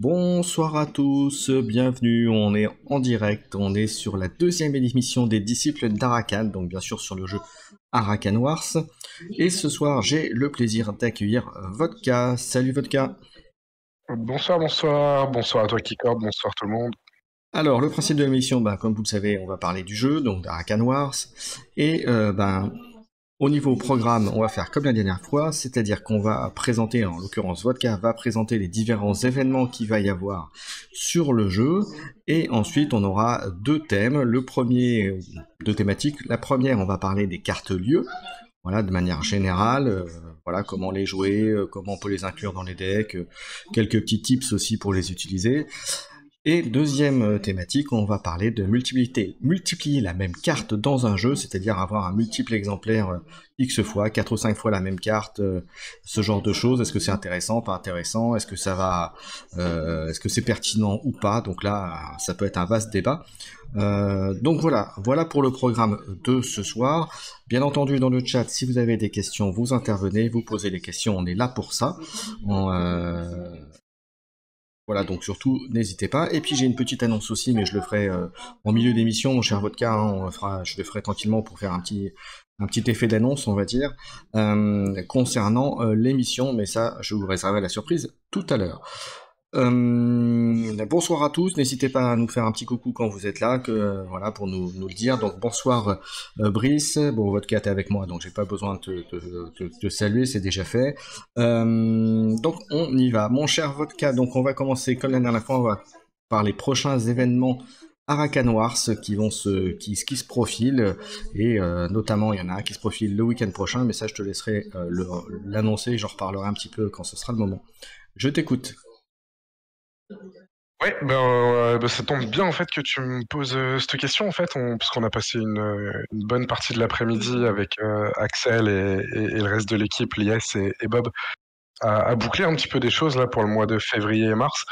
Bonsoir à tous, bienvenue, on est en direct, on est sur la deuxième émission des disciples d'Arakan, donc bien sûr sur le jeu Arakan Wars. Et ce soir, j'ai le plaisir d'accueillir Vodka. Salut Vodka. Bonsoir, bonsoir, bonsoir à toi Keycord, bonsoir tout le monde. Alors, le principe de l'émission, comme vous le savez, on va parler du jeu, donc d'Arakan Wars, et au niveau programme, on va faire comme la dernière fois, c'est-à-dire qu'on va présenter, en l'occurrence Vodka va présenter les différents événements qu'il va y avoir sur le jeu, et ensuite on aura deux thèmes, le premier, deux thématiques, la première on va parler des cartes lieux, voilà, de manière générale, voilà, comment les jouer, comment on peut les inclure dans les decks, quelques petits tips aussi pour les utiliser. Et deuxième thématique, on va parler de multiplier la même carte dans un jeu, c'est-à-dire avoir un multiple exemplaire X fois, 4 ou 5 fois la même carte, ce genre de choses. Est-ce que c'est intéressant, pas intéressant? Est-ce que ça va, est-ce que c'est pertinent ou pas? Donc là, ça peut être un vaste débat. Donc voilà pour le programme de ce soir. Bien entendu, dans le chat, si vous avez des questions, vous intervenez, vous posez les questions, on est là pour ça. Voilà, donc surtout, n'hésitez pas. Et puis j'ai une petite annonce aussi, mais je le ferai en milieu d'émission, mon cher Vodka, hein, je le ferai tranquillement pour faire un petit effet d'annonce, on va dire, concernant l'émission, mais ça, je vous réserverai la surprise tout à l'heure. Bonsoir à tous, n'hésitez pas à nous faire un petit coucou quand vous êtes là, voilà, pour nous le dire. Donc bonsoir Brice, bon votre cat est avec moi, donc j'ai pas besoin de te saluer, c'est déjà fait. Donc on y va, mon cher Vodka. Donc on va commencer comme la dernière fois, on va par les prochains événements Arakan Wars qui se profilent, et notamment il y en a un qui se profile le week-end prochain, mais ça je te laisserai l'annoncer, j'en reparlerai un petit peu quand ce sera le moment. Je t'écoute. Ouais, ça tombe bien en fait que tu me poses cette question en fait, parce qu'on a passé une bonne partie de l'après-midi avec Axel et le reste de l'équipe, Lies et Bob, à boucler un petit peu des choses là pour le mois de février et mars.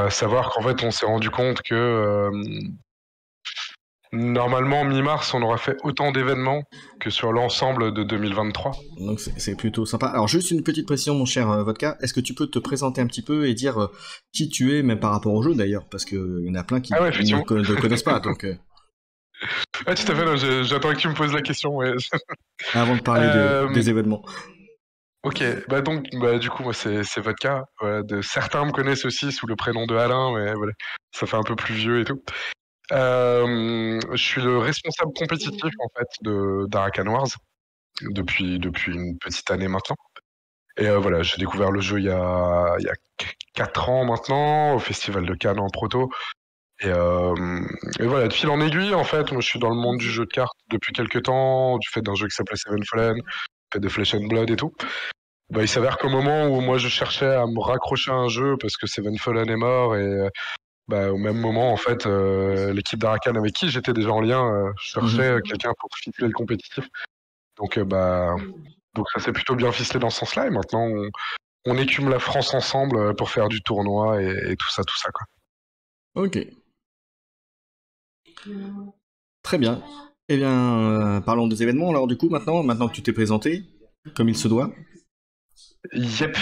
Savoir qu'en fait on s'est rendu compte que normalement mi-mars on aura fait autant d'événements que sur l'ensemble de 2023. Donc c'est plutôt sympa. Alors juste une petite précision, mon cher Vodka, est-ce que tu peux te présenter un petit peu et dire qui tu es, même par rapport au jeu d'ailleurs, parce qu'il y en a plein qui ne connaissent pas, donc... Ouais, tout à fait, j'attends que tu me poses la question, ouais. Avant de parler des événements. Ok, du coup moi c'est Vodka, certains me connaissent aussi sous le prénom de Alain, mais voilà, ça fait un peu plus vieux et tout. Je suis le responsable compétitif en fait d'Arakan Wars depuis une petite année maintenant. Et voilà, j'ai découvert le jeu il y a 4 ans maintenant, au Festival de Cannes en proto. Et voilà, de fil en aiguille, en fait, moi je suis dans le monde du jeu de cartes depuis quelques temps, du fait d'un jeu qui s'appelait Seven Fallen, du fait de Flesh and Blood et tout. Il s'avère qu'au moment où moi je cherchais à me raccrocher à un jeu parce que Seven Fallen est mort, et au même moment, en fait, l'équipe d'Arakan avec qui j'étais déjà en lien cherchait quelqu'un pour ficeler le compétitif. Donc ça s'est plutôt bien ficelé dans ce sens-là, et maintenant on écume la France ensemble pour faire du tournoi et tout ça quoi. Ok. Très bien. Eh bien, parlons des événements. Alors du coup, maintenant que tu t'es présenté, comme il se doit. Yep.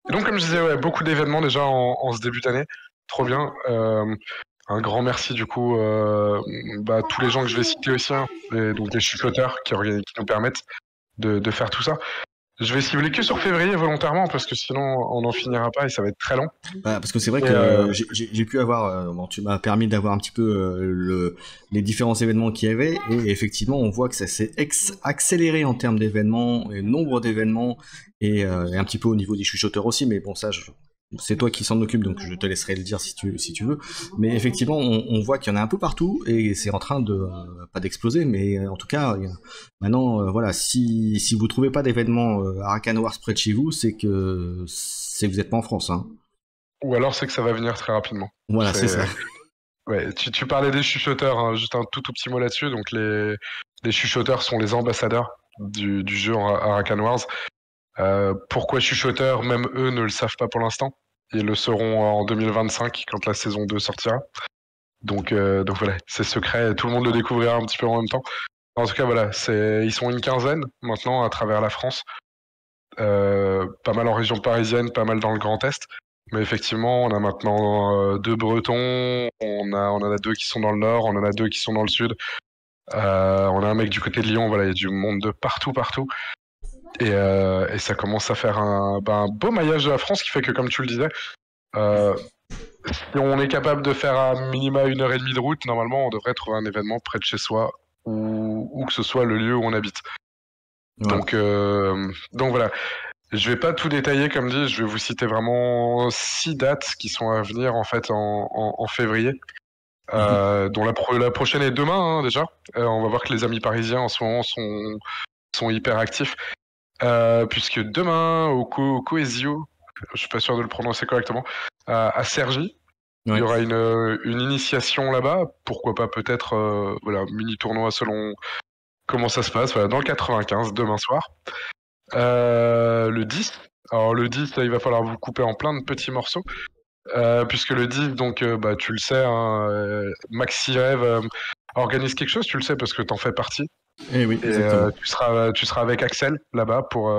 Et donc comme je disais, beaucoup d'événements déjà en ce début d'année. Trop bien. Un grand merci du coup à tous les gens que je vais citer aussi, hein, donc les chuchoteurs qui nous permettent de faire tout ça. Je vais cibler que sur février volontairement parce que sinon on n'en finira pas et ça va être très long. Parce que c'est vrai que j'ai pu avoir, tu m'as permis d'avoir un petit peu les différents événements qu'il y avait, et effectivement on voit que ça s'est accéléré en termes d'événements, et nombre d'événements, et un petit peu au niveau des chuchoteurs aussi, mais bon ça c'est toi qui s'en occupe, donc je te laisserai le dire si tu veux. Mais effectivement, on voit qu'il y en a un peu partout, et c'est en train de, pas d'exploser, mais en tout cas, maintenant, voilà, si vous trouvez pas d'événements Arakan Wars près de chez vous, c'est que vous n'êtes pas en France, hein. Ou alors c'est que ça va venir très rapidement. Voilà, c'est ça. Ouais, tu parlais des chuchoteurs, hein, juste un tout petit mot là-dessus. Donc les chuchoteurs sont les ambassadeurs du jeu Arakan Wars. Pourquoi chuchoteurs? Même eux ne le savent pas pour l'instant. Ils le seront en 2025 quand la saison 2 sortira. Donc voilà, c'est secret, tout le monde le découvrira un petit peu en même temps. En tout cas voilà, ils sont une quinzaine maintenant à travers la France. Pas mal en région parisienne, pas mal dans le Grand Est. Mais effectivement, on a maintenant 2 Bretons, on en a 2 qui sont dans le nord, on en a 2 qui sont dans le sud. On a un mec du côté de Lyon, voilà, il y a du monde de partout, partout. Et ça commence à faire un beau maillage de la France qui fait que, comme tu le disais, si on est capable de faire à minima 1h30 de route, normalement, on devrait trouver un événement près de chez soi ou que ce soit le lieu où on habite. Voilà. Donc voilà. Je vais pas tout détailler comme dit, je vais vous citer vraiment 6 dates qui sont à venir en fait en février. Dont la prochaine est demain hein, déjà. On va voir que les amis parisiens en ce moment sont hyper actifs. Puisque demain au Coesio, je suis pas sûr de le prononcer correctement, à Cergy, il y aura une initiation là-bas. Pourquoi pas peut-être voilà, mini tournoi selon comment ça se passe. Voilà, dans le 95 demain soir. Le 10. Alors le 10, là, il va falloir vous couper en plein de petits morceaux. Puisque le 10, donc tu le sais, hein, Maxi Rêve organise quelque chose, tu le sais parce que t'en fais partie. Et oui, exactement. Tu seras avec Axel là-bas pour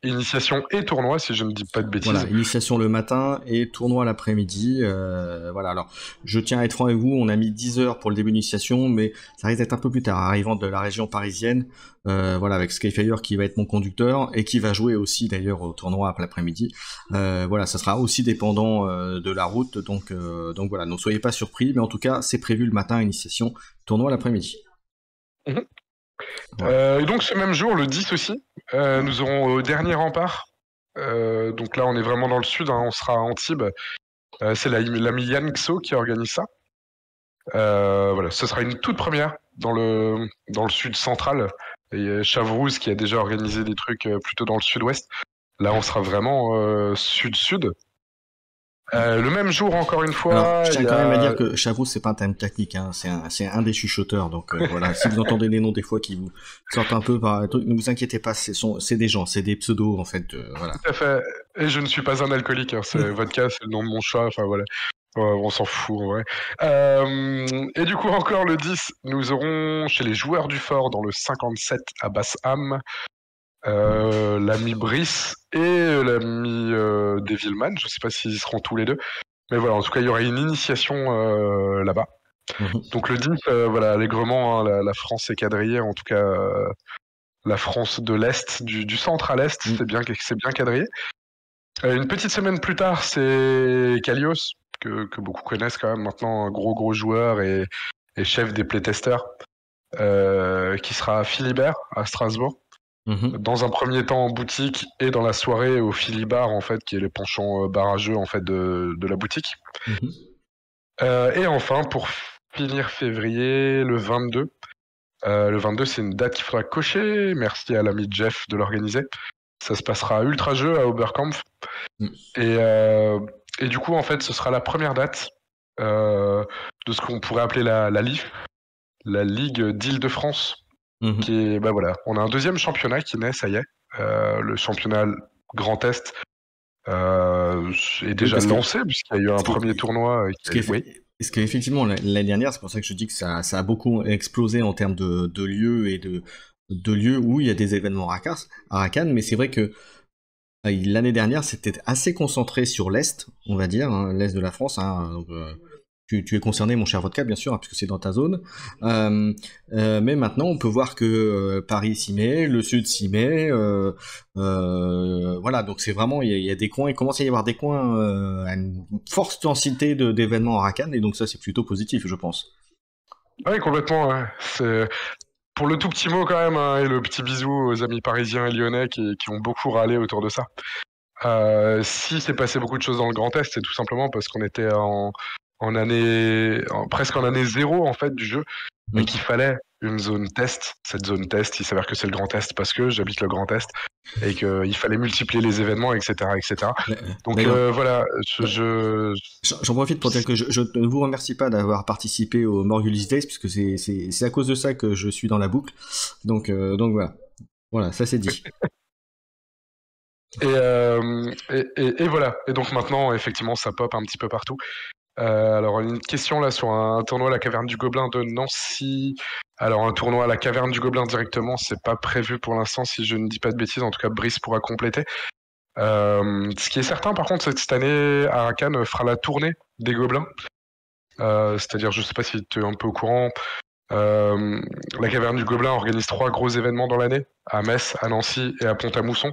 initiation et tournoi, si je ne dis pas de bêtises. Voilà, initiation le matin et tournoi l'après-midi. Voilà, alors je tiens à être franc avec vous, on a mis 10 heures pour le début d'initiation, mais ça risque d'être un peu plus tard, arrivant de la région parisienne. Voilà, avec Skyfire qui va être mon conducteur et qui va jouer aussi d'ailleurs au tournoi après l'après-midi. Voilà, ça sera aussi dépendant de la route, donc voilà, ne soyez pas surpris, mais en tout cas, c'est prévu le matin, initiation, tournoi l'après-midi. Et donc ce même jour, le 10 aussi, nous aurons au dernier rempart. Donc là, on est vraiment dans le sud, hein, on sera à Antibes. C'est l'ami Yann Xo qui organise ça. Voilà, ce sera une toute première dans le sud central. Et Chavrouz qui a déjà organisé des trucs plutôt dans le sud-ouest. Là, on sera vraiment sud-sud. Le même jour, encore une fois. Alors, je tiens quand même à dire que Chavrouz, c'est pas un terme technique, hein, c'est un des chuchoteurs. Donc voilà, si vous entendez les noms des fois qui vous sortent un peu par truc, ne vous inquiétez pas, c'est des gens, c'est des pseudos en fait. Voilà. Tout à fait. Et je ne suis pas un alcoolique. Hein, c'est vodka, c'est le nom de mon chat. Enfin voilà. On s'en fout en vrai. Et du coup, encore le 10, nous aurons chez les joueurs du fort dans le 57 à Basse-Ham l'ami Brice et l'ami Devilman. Je sais pas s'ils seront tous les deux. Mais voilà, en tout cas, il y aura une initiation là-bas. Donc le 10, voilà, allègrement, hein, la France est quadrillée. En tout cas, la France de l'Est, du centre à l'Est, c'est bien quadrillé. Une petite semaine plus tard, c'est Kalios, que beaucoup connaissent quand même maintenant, un gros joueur et chef des playtesters, qui sera à Philibert, à Strasbourg. Dans un premier temps en boutique et dans la soirée au Philibar, en fait, qui est le penchant barrageux en fait, de la boutique. Et enfin, pour finir février, le 22. Le 22, c'est une date qu'il faudra cocher. Merci à l'ami Jeff de l'organiser. Ça se passera à Ultra Jeu, à Oberkampf. Et du coup, en fait, ce sera la première date de ce qu'on pourrait appeler la LIF, la Ligue d'Île-de-France. Qui est, voilà, on a un deuxième championnat qui naît, ça y est. Le championnat Grand Est est déjà lancé, puisqu'il y a eu un premier tournoi. Parce qu'effectivement, l'année dernière, c'est pour ça que je dis que ça a beaucoup explosé en termes de lieux et de lieux où il y a des événements à Rakan, mais c'est vrai que l'année dernière, c'était assez concentré sur l'Est, on va dire, hein, l'Est de la France. Hein, donc, tu es concerné, mon cher Vodka, bien sûr, hein, puisque c'est dans ta zone. Mais maintenant, on peut voir que Paris s'y met, le Sud s'y met. Voilà, donc c'est vraiment, il y a des coins, il commence à y avoir des coins à une forte densité d'événements à Rakan, et donc ça, c'est plutôt positif, je pense. Oui, complètement. Ouais. C'est... Pour le tout petit mot quand même, hein, et le petit bisou aux amis parisiens et lyonnais qui ont beaucoup râlé autour de ça. Si c'est passé beaucoup de choses dans le Grand Est, c'est tout simplement parce qu'on était presque en année 0 en fait du jeu, mais qu'il fallait une zone test. Cette zone test, il s'avère que c'est le Grand Est parce que j'habite le Grand Est et qu'il fallait multiplier les événements, etc., etc. Donc voilà, j'en profite pour dire que je ne vous remercie pas d'avoir participé au Morgulis Days puisque c'est à cause de ça que je suis dans la boucle. Donc voilà, ça c'est dit. Et voilà. Et donc maintenant, effectivement, ça pop un petit peu partout. Alors une question là sur un tournoi à la Caverne du Gobelin de Nancy. Alors un tournoi à la Caverne du Gobelin directement, c'est pas prévu pour l'instant si je ne dis pas de bêtises. En tout cas, Brice pourra compléter. Ce qui est certain, par contre, c'est que cette année, Arakan fera la tournée des Gobelins. C'est-à-dire, je sais pas si tu es un peu au courant, la Caverne du Gobelin organise 3 gros événements dans l'année, à Metz, à Nancy et à Pont-à-Mousson,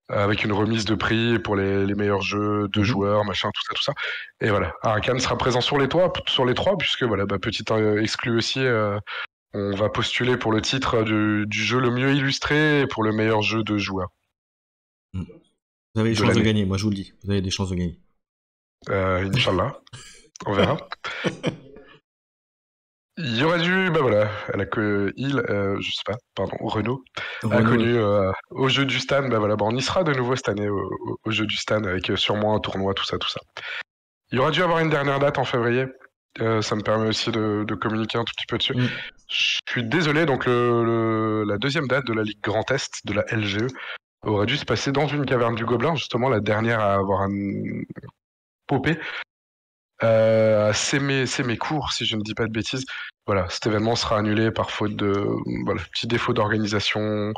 avec une remise de prix pour les meilleurs jeux de joueurs, machin, tout ça. Et voilà, Arakan sera présent sur les trois, puisque voilà, petite exclu aussi, on va postuler pour le titre du jeu le mieux illustré et pour le meilleur jeu de joueurs. Vous avez des chances de gagner, moi je vous le dis, vous avez des chances de gagner. Inch'Allah, on verra. Il y aurait dû, voilà, je sais pas, pardon, Renault a connu au jeu du Stan, voilà, on y sera de nouveau cette année au jeu du Stan avec sûrement un tournoi, tout ça. Il y aurait dû avoir une dernière date en février, ça me permet aussi de communiquer un tout petit peu dessus. Je suis désolé, donc la deuxième date de la Ligue Grand Est, de la LGE, aurait dû se passer dans une caverne du Gobelin, justement la dernière à avoir un popé. C'est mes cours, si je ne dis pas de bêtises. Voilà, cet événement sera annulé par faute de petit défaut d'organisation.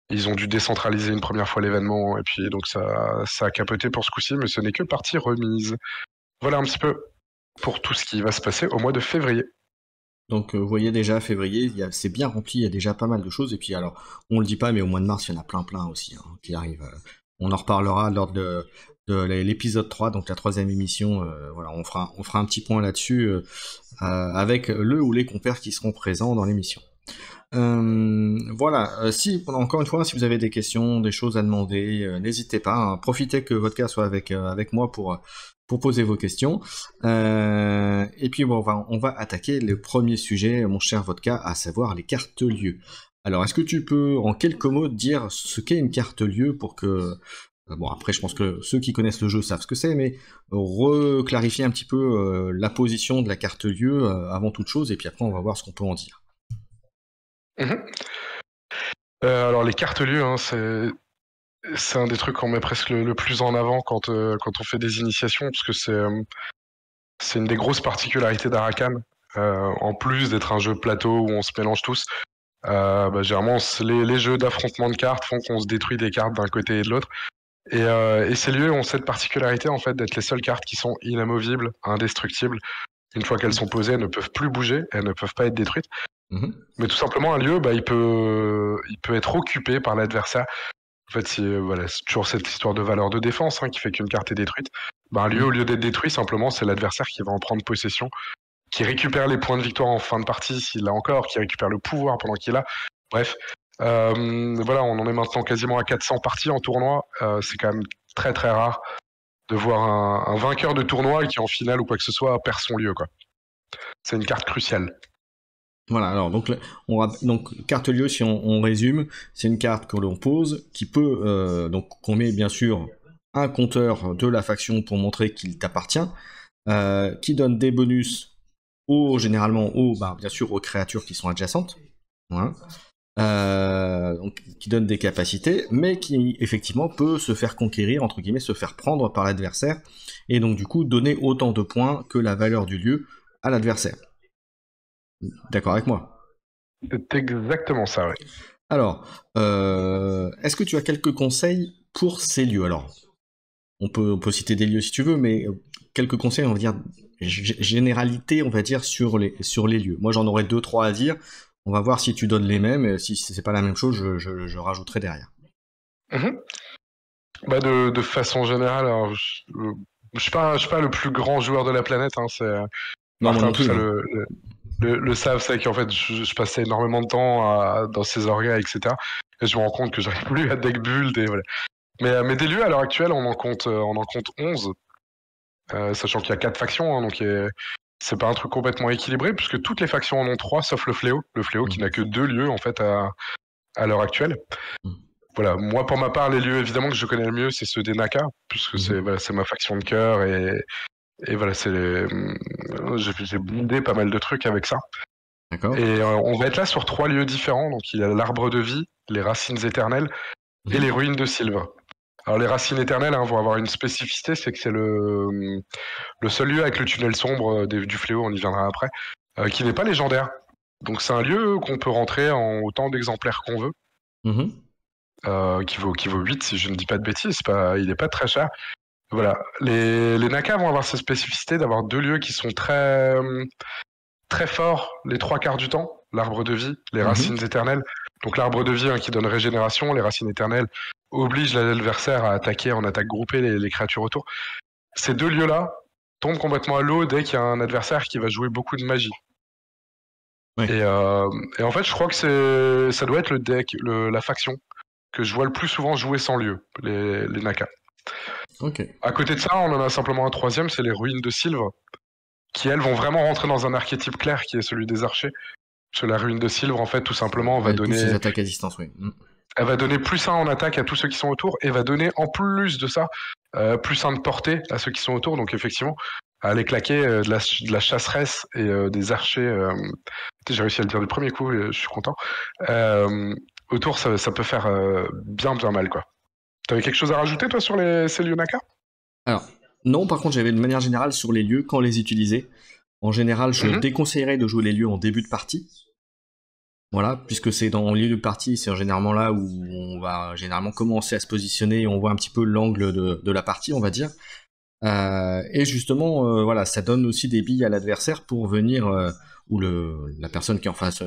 Ils ont dû décentraliser une première fois l'événement et puis donc ça a capoté pour ce coup-ci, mais ce n'est que partie remise. Voilà un petit peu pour tout ce qui va se passer au mois de février. Donc vous voyez déjà, février, c'est bien rempli, il y a déjà pas mal de choses. Et puis alors, on le dit pas, mais au mois de mars, il y en a plein aussi qui arrivent. On en reparlera lors de l'épisode 3, donc la 3e émission. Voilà, on fera un petit point là-dessus avec le ou les compères qui seront présents dans l'émission. Voilà, encore une fois, si vous avez des questions, des choses à demander, n'hésitez pas, profitez que Vodka soit avec moi pour poser vos questions. Et puis bon, on va attaquer le premier sujet, mon cher Vodka, à savoir les cartes lieux. Alors, est-ce que tu peux, en quelques mots, dire ce qu'est une carte lieu pour que... Bon, après, je pense que ceux qui connaissent le jeu savent ce que c'est, mais reclarifier un petit peu la position de la carte lieu avant toute chose, et puis après, on va voir ce qu'on peut en dire. Alors, les cartes lieux, c'est un des trucs qu'on met presque le plus en avant quand on fait des initiations, parce que c'est une des grosses particularités d'Arakan. En plus d'être un jeu plateau où on se mélange tous, généralement les jeux d'affrontement de cartes font qu'on se détruit des cartes d'un côté et de l'autre. Et ces lieux ont cette particularité en fait d'être les seules cartes qui sont inamovibles, indestructibles. Une fois qu'elles sont posées, elles ne peuvent plus bouger, elles ne peuvent pas être détruites. Mais tout simplement, un lieu, il peut être occupé par l'adversaire. En fait, c'est toujours cette histoire de valeur de défense qui fait qu'une carte est détruite. Un lieu, au lieu d'être détruit, simplement, c'est l'adversaire qui va en prendre possession, qui récupère les points de victoire en fin de partie, s'il l'a encore, qui récupère le pouvoir pendant qu'il l'a. Bref, on en est maintenant quasiment à 400 parties en tournoi. C'est quand même très très rare de voir un vainqueur de tournoi qui en finale ou quoi que ce soit perd son lieu, quoi. C'est une carte cruciale. Voilà, alors donc carte lieu, si on résume, c'est une carte que l'on pose qui peut qu'on met bien sûr un compteur de la faction pour montrer qu'il t'appartient, qui donne des bonus généralement bien sûr aux créatures qui sont adjacentes, donc qui donne des capacités, mais qui effectivement peut se faire conquérir, entre guillemets, se faire prendre par l'adversaire, et donc du coup donner autant de points que la valeur du lieu à l'adversaire. D'accord avec moi? C'est exactement ça, oui. Alors, est-ce que tu as quelques conseils pour ces lieux? Alors, on peut citer des lieux si tu veux, mais quelques conseils, on va dire, généralité, on va dire, sur les lieux. Moi, j'en aurais 2-3 à dire. On va voir si tu donnes les mêmes, et si c'est pas la même chose, je rajouterai derrière. De façon générale, alors, je suis pas le plus grand joueur de la planète, Non plus, ça, le savent, c'est qu'en fait je passais énormément de temps dans ces orgas, etc. Et je me rends compte que j'arrive plus à deck build et voilà. Mais des lieux à l'heure actuelle, on en compte 11, sachant qu'il y a 4 factions, donc c'est pas un truc complètement équilibré puisque toutes les factions en ont 3 sauf le fléau qui n'a que 2 lieux en fait à l'heure actuelle. Voilà, moi pour ma part, les lieux évidemment que je connais le mieux, c'est ceux des Naka, puisque c'est ma faction de cœur et voilà, j'ai blindé pas mal de trucs avec ça. D'accord. Et on va être là sur 3 lieux différents. Donc il y a l'arbre de vie, les racines éternelles et les ruines de Sylve. Alors les racines éternelles vont avoir une spécificité, c'est que c'est le seul lieu avec le tunnel sombre du fléau, on y viendra après, qui n'est pas légendaire. Donc c'est un lieu qu'on peut rentrer en autant d'exemplaires qu'on veut. qui vaut 8 si je ne dis pas de bêtises, il n'est pas très cher. Voilà, les Naka vont avoir cette spécificité d'avoir 2 lieux qui sont très, très forts les 3/4 du temps, l'arbre de vie, les racines éternelles. Donc l'arbre de vie qui donne régénération, les racines éternelles obligent l'adversaire à attaquer en attaque groupée les créatures autour. Ces 2 lieux-là tombent complètement à l'eau dès qu'il y a un adversaire qui va jouer beaucoup de magie. Oui. Et en fait, je crois que ça doit être le deck, la faction que je vois le plus souvent jouer sans lieu, les Naka. Ok. À côté de ça, on en a simplement un 3e, c'est les ruines de Sylve, qui elles vont vraiment rentrer dans un archétype clair qui est celui des archers. Parce que la ruine de Sylve, en fait, tout simplement, va donner... Ses attaques à distance, oui. Elle va donner +1 en attaque à tous ceux qui sont autour, et va donner en plus de ça, +1 de portée à ceux qui sont autour. Donc effectivement, à aller claquer de la chasseresse et des archers... J'ai réussi à le dire du premier coup, et je suis content. Autour, ça peut faire bien mal, quoi. T'avais quelque chose à rajouter, toi, sur ces lieux Naka? Alors, non, par contre, j'avais de manière générale sur les lieux, quand les utiliser. En général, je déconseillerais de jouer les lieux en début de partie. Voilà, puisque c'est dans le lieu de partie, c'est généralement là où on va généralement commencer à se positionner et on voit un petit peu l'angle de la partie, on va dire. Et justement, voilà, ça donne aussi des billes à l'adversaire pour venir, ou la personne qui est en face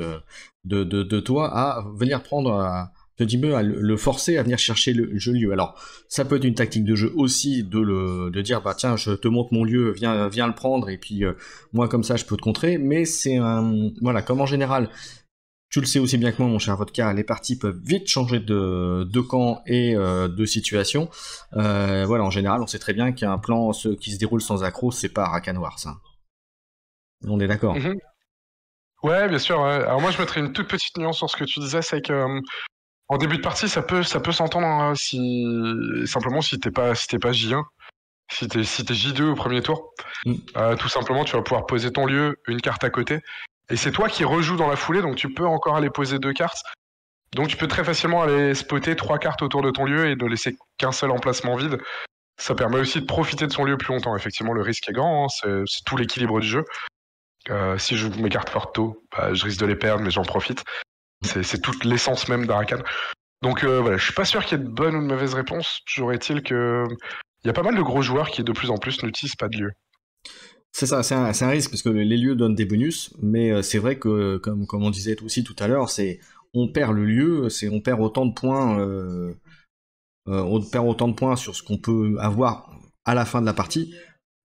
de toi, à venir prendre... à le forcer à venir chercher le lieu. Alors, ça peut être une tactique de jeu aussi de dire bah tiens, je te montre mon lieu, viens le prendre et puis moi comme ça je peux te contrer. Mais c'est voilà, comme en général, tu le sais aussi bien que moi, mon cher Vodka, les parties peuvent vite changer de camp et de situation. Voilà, en général, on sait très bien qu'un plan qui se déroule sans accro, c'est pas Arakan Wars, ça. On est d'accord. Ouais, bien sûr. Ouais. Alors moi, je mettrais une toute petite nuance sur ce que tu disais, c'est que en début de partie, ça peut s'entendre simplement si t'es pas J1, si t'es J2 au premier tour. Tout simplement, tu vas pouvoir poser ton lieu, une carte à côté, et c'est toi qui rejoues dans la foulée, donc tu peux encore aller poser 2 cartes. Donc tu peux très facilement aller spotter 3 cartes autour de ton lieu et ne laisser qu'un seul emplacement vide. Ça permet aussi de profiter de son lieu plus longtemps. Effectivement, le risque est grand, hein, c'est tout l'équilibre du jeu. Si je joue mes cartes fortes tôt, bah, je risque de les perdre, mais j'en profite. C'est toute l'essence même d'Arakan. Donc voilà, je suis pas sûr qu'il y ait de bonnes ou de mauvaises réponses. Toujours est-il que il y a pas mal de gros joueurs qui de plus en plus n'utilisent pas de lieu. C'est ça, c'est un risque parce que les lieux donnent des bonus, mais c'est vrai que comme on disait aussi tout à l'heure, on perd le lieu, on perd autant de points, sur ce qu'on peut avoir à la fin de la partie,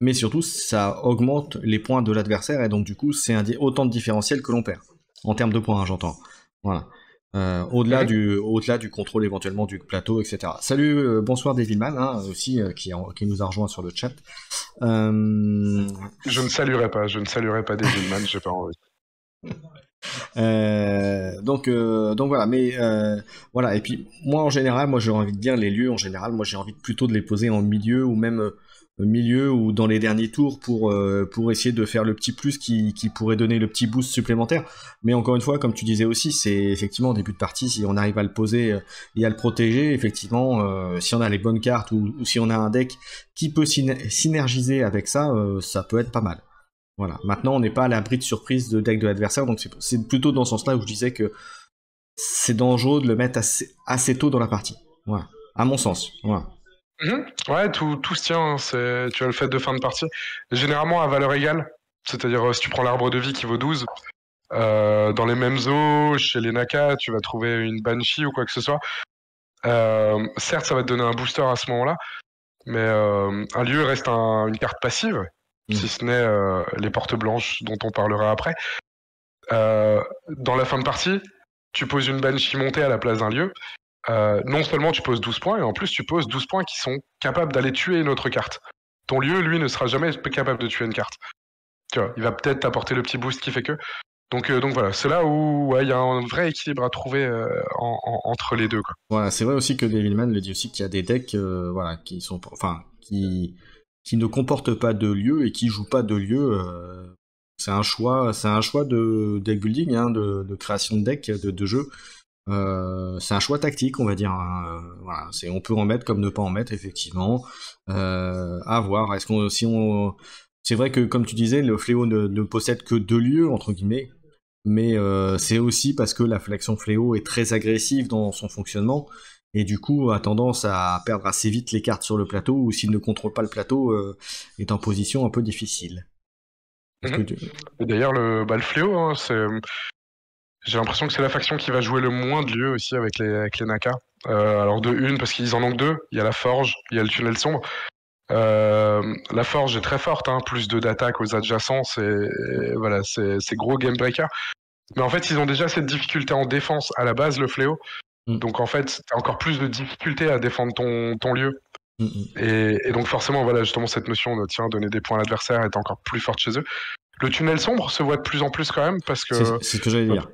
mais surtout ça augmente les points de l'adversaire et donc du coup c'est autant de différentiel que l'on perd en termes de points, hein, j'entends. Voilà. Au-delà du contrôle éventuellement du plateau, etc. Salut, bonsoir Devilman, hein, aussi qui nous a rejoint sur le chat. Je ne saluerai pas Devilman, j'ai pas envie. Donc voilà, mais voilà. Et puis moi en général, j'ai envie de dire les lieux en général, moi j'ai envie plutôt de les poser en milieu ou même milieu ou dans les derniers tours pour essayer de faire le petit plus qui pourrait donner le petit boost supplémentaire. Mais encore une fois, comme tu disais aussi, c'est effectivement en début de partie, si on arrive à le poser et à le protéger, effectivement, si on a les bonnes cartes ou si on a un deck qui peut synergiser avec ça, ça peut être pas mal. Voilà. Maintenant, on n'est pas à l'abri de surprise de deck de l'adversaire, donc c'est plutôt dans ce sens-là où je disais que c'est dangereux de le mettre assez tôt dans la partie. Voilà. À mon sens. Voilà. Ouais, tout se tient. Tu as le fait de fin de partie. Généralement à valeur égale, c'est-à-dire si tu prends l'arbre de vie qui vaut 12, dans les mêmes eaux, chez les Naka, tu vas trouver une Banshee ou quoi que ce soit. Certes, ça va te donner un booster à ce moment-là, mais un lieu reste une carte passive. Si ce n'est les portes blanches dont on parlera après. Dans la fin de partie, tu poses une Banshee montée à la place d'un lieu. Non seulement tu poses 12 points, et en plus tu poses 12 points qui sont capables d'aller tuer une autre carte. Ton lieu, lui, ne sera jamais capable de tuer une carte. Tu vois, il va peut-être t'apporter le petit boost qui fait que. Donc voilà, c'est là où il y a un vrai équilibre à trouver entre les deux, quoi. Voilà, c'est vrai aussi que Devilman le dit aussi qu'il y a des decks voilà, qui sont, qui ne comportent pas de lieu et qui jouent pas de lieu. C'est un choix de deck building, hein, de création de deck, de jeu. C'est un choix tactique, on va dire. Hein. Voilà, on peut en mettre comme ne pas en mettre, effectivement. À voir. C'est vrai que, comme tu disais, le fléau ne possède que 2 lieux, entre guillemets. Mais c'est aussi parce que la faction fléau est très agressive dans son fonctionnement et du coup a tendance à perdre assez vite les cartes sur le plateau, ou s'il ne contrôle pas le plateau, est en position un peu difficile. Est-ce que tu... Et d'ailleurs, le fléau, hein, j'ai l'impression que c'est la faction qui va jouer le moins de lieux aussi avec les Naka. Alors de une, parce qu'ils en ont que deux, il y a la forge, il y a le tunnel sombre. La forge est très forte, hein, plus d'attaque aux adjacents, voilà, c'est gros game breaker. Mais en fait, ils ont déjà cette difficulté en défense à la base, le fléau. Donc en fait, t'as encore plus de difficulté à défendre ton lieu. Et donc forcément, voilà, justement, cette notion de tiens, donner des points à l'adversaire est encore plus forte chez eux. Le tunnel sombre se voit de plus en plus quand même, parce que... C'est ce que j'allais dire.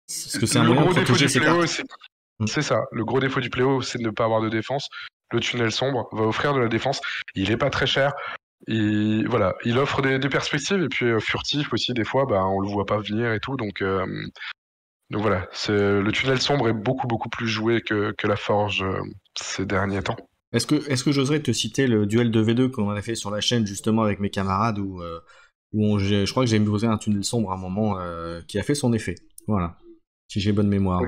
Parce que c'est un le moyen gros de défaut protéger du ses fléau, cartes. c'est ça. Le gros défaut du fléau, c'est de ne pas avoir de défense. Le tunnel sombre va offrir de la défense. Il est pas très cher. Voilà, il offre des perspectives, et puis furtif aussi, des fois, bah, on le voit pas venir et tout. Donc voilà, le tunnel sombre est beaucoup plus joué que la forge ces derniers temps. Est-ce que j'oserais te citer le duel de V2 qu'on a fait sur la chaîne justement avec mes camarades, où je crois que j'ai posé un tunnel sombre à un moment qui a fait son effet. Voilà, si j'ai bonne mémoire.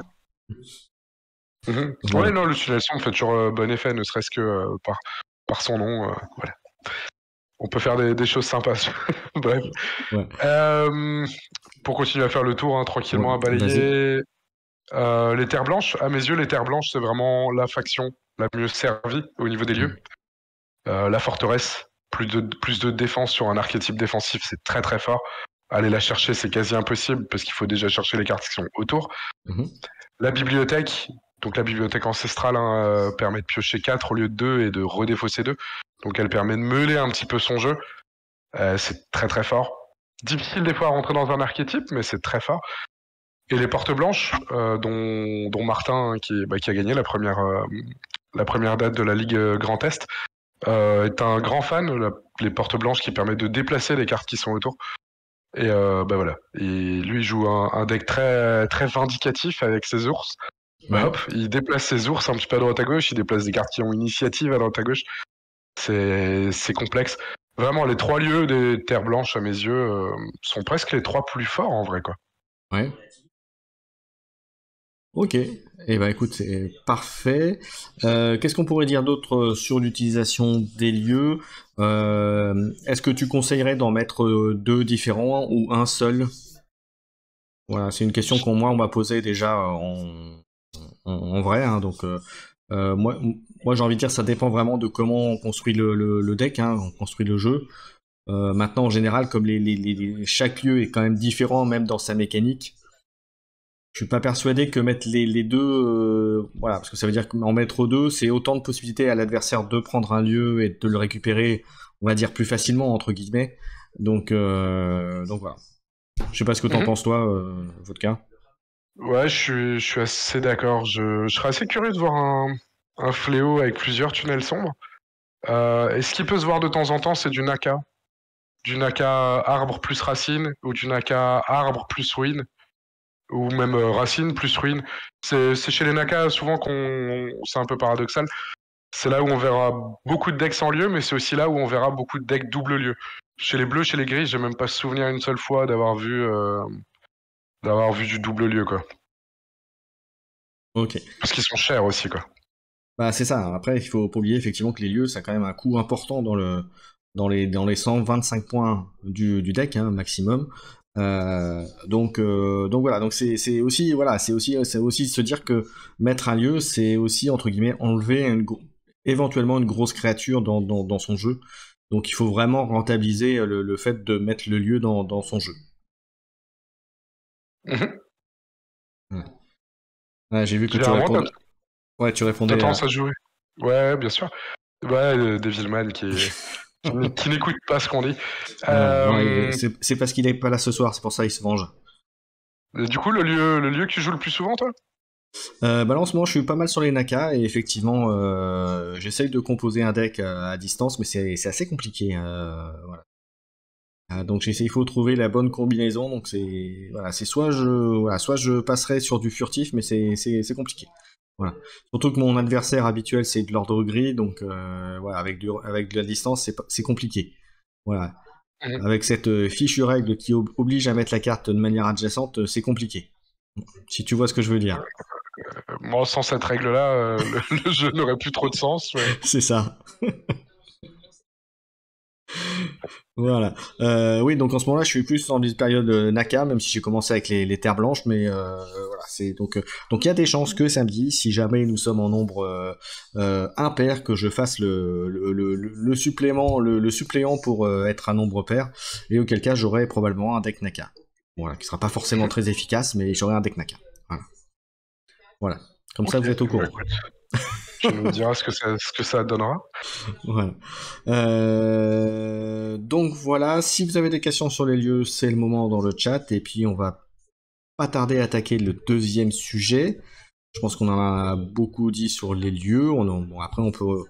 Voilà. Ouais, non, le tunnel sombre fait toujours bon effet, ne serait-ce que par son nom. Voilà. On peut faire des choses sympas. Bref. Ouais. Pour continuer à faire le tour, hein, tranquillement, à balayer. Les terres blanches, à mes yeux, les terres blanches, c'est vraiment la faction la mieux servie au niveau des lieux. La forteresse, plus de défense sur un archétype défensif, c'est très très fort. Aller la chercher, c'est quasi impossible parce qu'il faut déjà chercher les cartes qui sont autour. La bibliothèque, donc la bibliothèque ancestrale, hein, permet de piocher 4 au lieu de 2 et de redéfausser 2. Donc elle permet de meuler un petit peu son jeu. C'est très très fort. Difficile des fois à rentrer dans un archétype, mais c'est très fort. Et les portes blanches, dont Martin, qui a gagné la première date de la Ligue Grand Est, est un grand fan. Les portes blanches qui permettent de déplacer les cartes qui sont autour. Et voilà. Et lui, il joue un deck très, très vindicatif avec ses ours. Hop, il déplace ses ours un petit peu à droite à gauche, il déplace des cartes qui ont initiative à droite à gauche. C'est complexe. Vraiment, les 3 lieux des terres blanches, à mes yeux, sont presque les 3 plus forts en vrai, quoi. Ouais. Ok, eh ben écoute, c'est parfait. Qu'est-ce qu'on pourrait dire d'autre sur l'utilisation des lieux? Est-ce que tu conseillerais d'en mettre 2 différents ou un seul? Voilà, c'est une question qu'on m'a posée déjà en vrai, hein, donc moi j'ai envie de dire, ça dépend vraiment de comment on construit le deck, hein, on construit le jeu. Maintenant, en général, comme chaque lieu est quand même différent, même dans sa mécanique, je suis pas persuadé que mettre les deux, voilà, parce que ça veut dire qu'en mettre 2, c'est autant de possibilités à l'adversaire de prendre un lieu et de le récupérer, on va dire plus facilement entre guillemets. Donc voilà. Je sais pas ce que t'en penses toi, Vodka. Ouais, je suis assez d'accord. Je serais assez curieux de voir un fléau avec plusieurs tunnels sombres. Et ce qui peut se voir de temps en temps, c'est du Naka. Du Naka arbre plus racine, ou du Naka arbre plus ruine, ou même racine plus ruine. C'est chez les Naka souvent c'est un peu paradoxal. C'est là où on verra beaucoup de decks sans lieu, mais c'est aussi là où on verra beaucoup de decks double lieu. Chez les bleus, chez les gris, j'ai même pas souvenir une seule fois d'avoir vu du double lieu, quoi. Ok. Parce qu'ils sont chers aussi, quoi. Bah c'est ça. Après, il faut pas oublier effectivement que les lieux, ça a quand même un coût important dans les 125 points du deck, hein, maximum. Donc voilà. Donc c'est aussi se dire que mettre un lieu, c'est aussi entre guillemets enlever éventuellement une grosse créature dans son jeu. Donc il faut vraiment rentabiliser le fait de mettre le lieu dans son jeu. Ouais, j'ai vu que tu répondais. Ouais, tu répondais. T'as tendance à jouer. Ouais, bien sûr. Ouais, Devilman qui n'écoute pas ce qu'on dit. Non, c'est parce qu'il est pas là ce soir, c'est pour ça il se venge. Du coup, le lieu que tu joues le plus souvent, toi? Bah là, en ce moment, je suis pas mal sur les Naka et effectivement, j'essaye de composer un deck à distance, mais c'est assez compliqué. Voilà. Donc il faut trouver la bonne combinaison. Donc c'est soit je passerai sur du furtif, mais c'est compliqué. Voilà. Surtout que mon adversaire habituel c'est de l'ordre gris, donc voilà, avec de la distance c'est compliqué. Voilà. Avec cette fichue règle qui oblige à mettre la carte de manière adjacente, c'est compliqué. Si tu vois ce que je veux dire. Moi, sans cette règle-là, le jeu n'aurait plus trop de sens. Mais... C'est ça. Voilà. Oui, donc en ce moment-là, je suis plus dans une période Naka, même si j'ai commencé avec les terres blanches, mais voilà, c'est donc il y a des chances que samedi, si jamais nous sommes en nombre impair, que je fasse le supplément, le suppléant pour être un nombre pair, et auquel cas j'aurai probablement un deck Naka. Voilà, qui sera pas forcément très efficace, mais j'aurai un deck Naka. Voilà. Voilà. Comme ça, vous êtes au courant. Tu nous diras ce que ça donnera. Voilà. Donc voilà, si vous avez des questions sur les lieux, c'est le moment dans le chat, et puis on va pas tarder à attaquer le deuxième sujet. Je pense qu'on en a beaucoup dit sur les lieux. Bon, après, on pourrait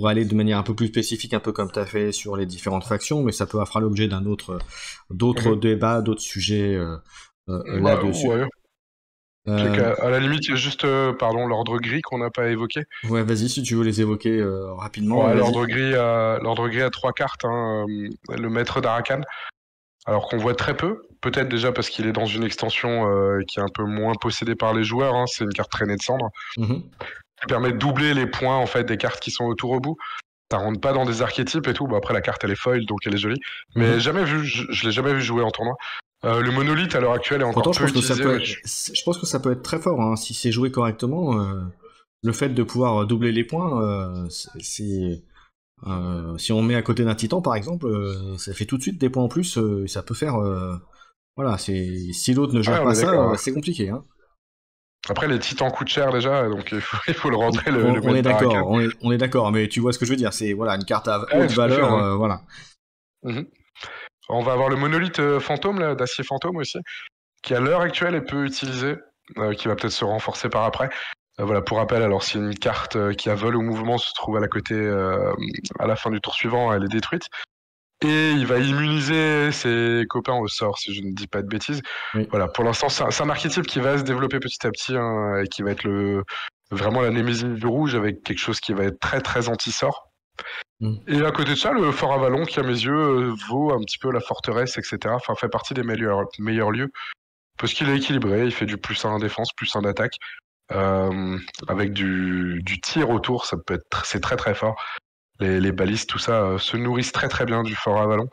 aller de manière un peu plus spécifique, un peu comme tu as fait sur les différentes factions, mais ça peut fera l'objet d'autres débats, d'autres sujets là-dessus. Ouais. À la limite, il y a juste l'ordre gris qu'on n'a pas évoqué. Ouais, vas-y, si tu veux les évoquer rapidement. Ouais, l'ordre gris a 3 cartes, hein, le maître d'Arakan. Alors qu'on voit très peu, peut-être déjà parce qu'il est dans une extension qui est un peu moins possédée par les joueurs, hein, c'est une carte traînée de cendre, qui permet de doubler les points en fait des cartes qui sont autour au bout. Ça rentre pas dans des archétypes et tout, bon, après la carte elle est foil donc elle est jolie, mais je l'ai jamais vu jouer en tournoi. Le monolithe à l'heure actuelle est encore peu utilisé. Je pense que ça peut être très fort, hein, si c'est joué correctement. Le fait de pouvoir doubler les points, si on met à côté d'un titan par exemple, ça fait tout de suite des points en plus, ça peut faire... voilà, si l'autre ne gère pas ça, c'est compliqué. Hein. Après les titans coûtent cher déjà, donc il faut le rentrer. On est d'accord, on est d'accord, mais tu vois ce que je veux dire, c'est voilà, une carte à haute valeur, hein. Voilà. On va avoir le monolithe fantôme, là, d'acier fantôme aussi, qui à l'heure actuelle est peu utilisé, qui va peut-être se renforcer par après. Voilà, pour rappel, alors si une carte qui a vol au mouvement se trouve à la côté à la fin du tour suivant, elle est détruite. Et il va immuniser ses copains au sort, si je ne dis pas de bêtises. Oui. Voilà, pour l'instant, c'est un archétype qui va se développer petit à petit, hein, et qui va être vraiment la némésis du rouge, avec quelque chose qui va être très très anti-sort. Et à côté de ça, le Fort Avalon, qui à mes yeux vaut un petit peu la forteresse, etc. Enfin, fait partie des meilleurs lieux. Parce qu'il est équilibré, il fait du +1 en défense, +1 d'attaque. Avec du tir autour, c'est très très fort. Les balistes, tout ça, se nourrissent très très bien du Fort Avalon.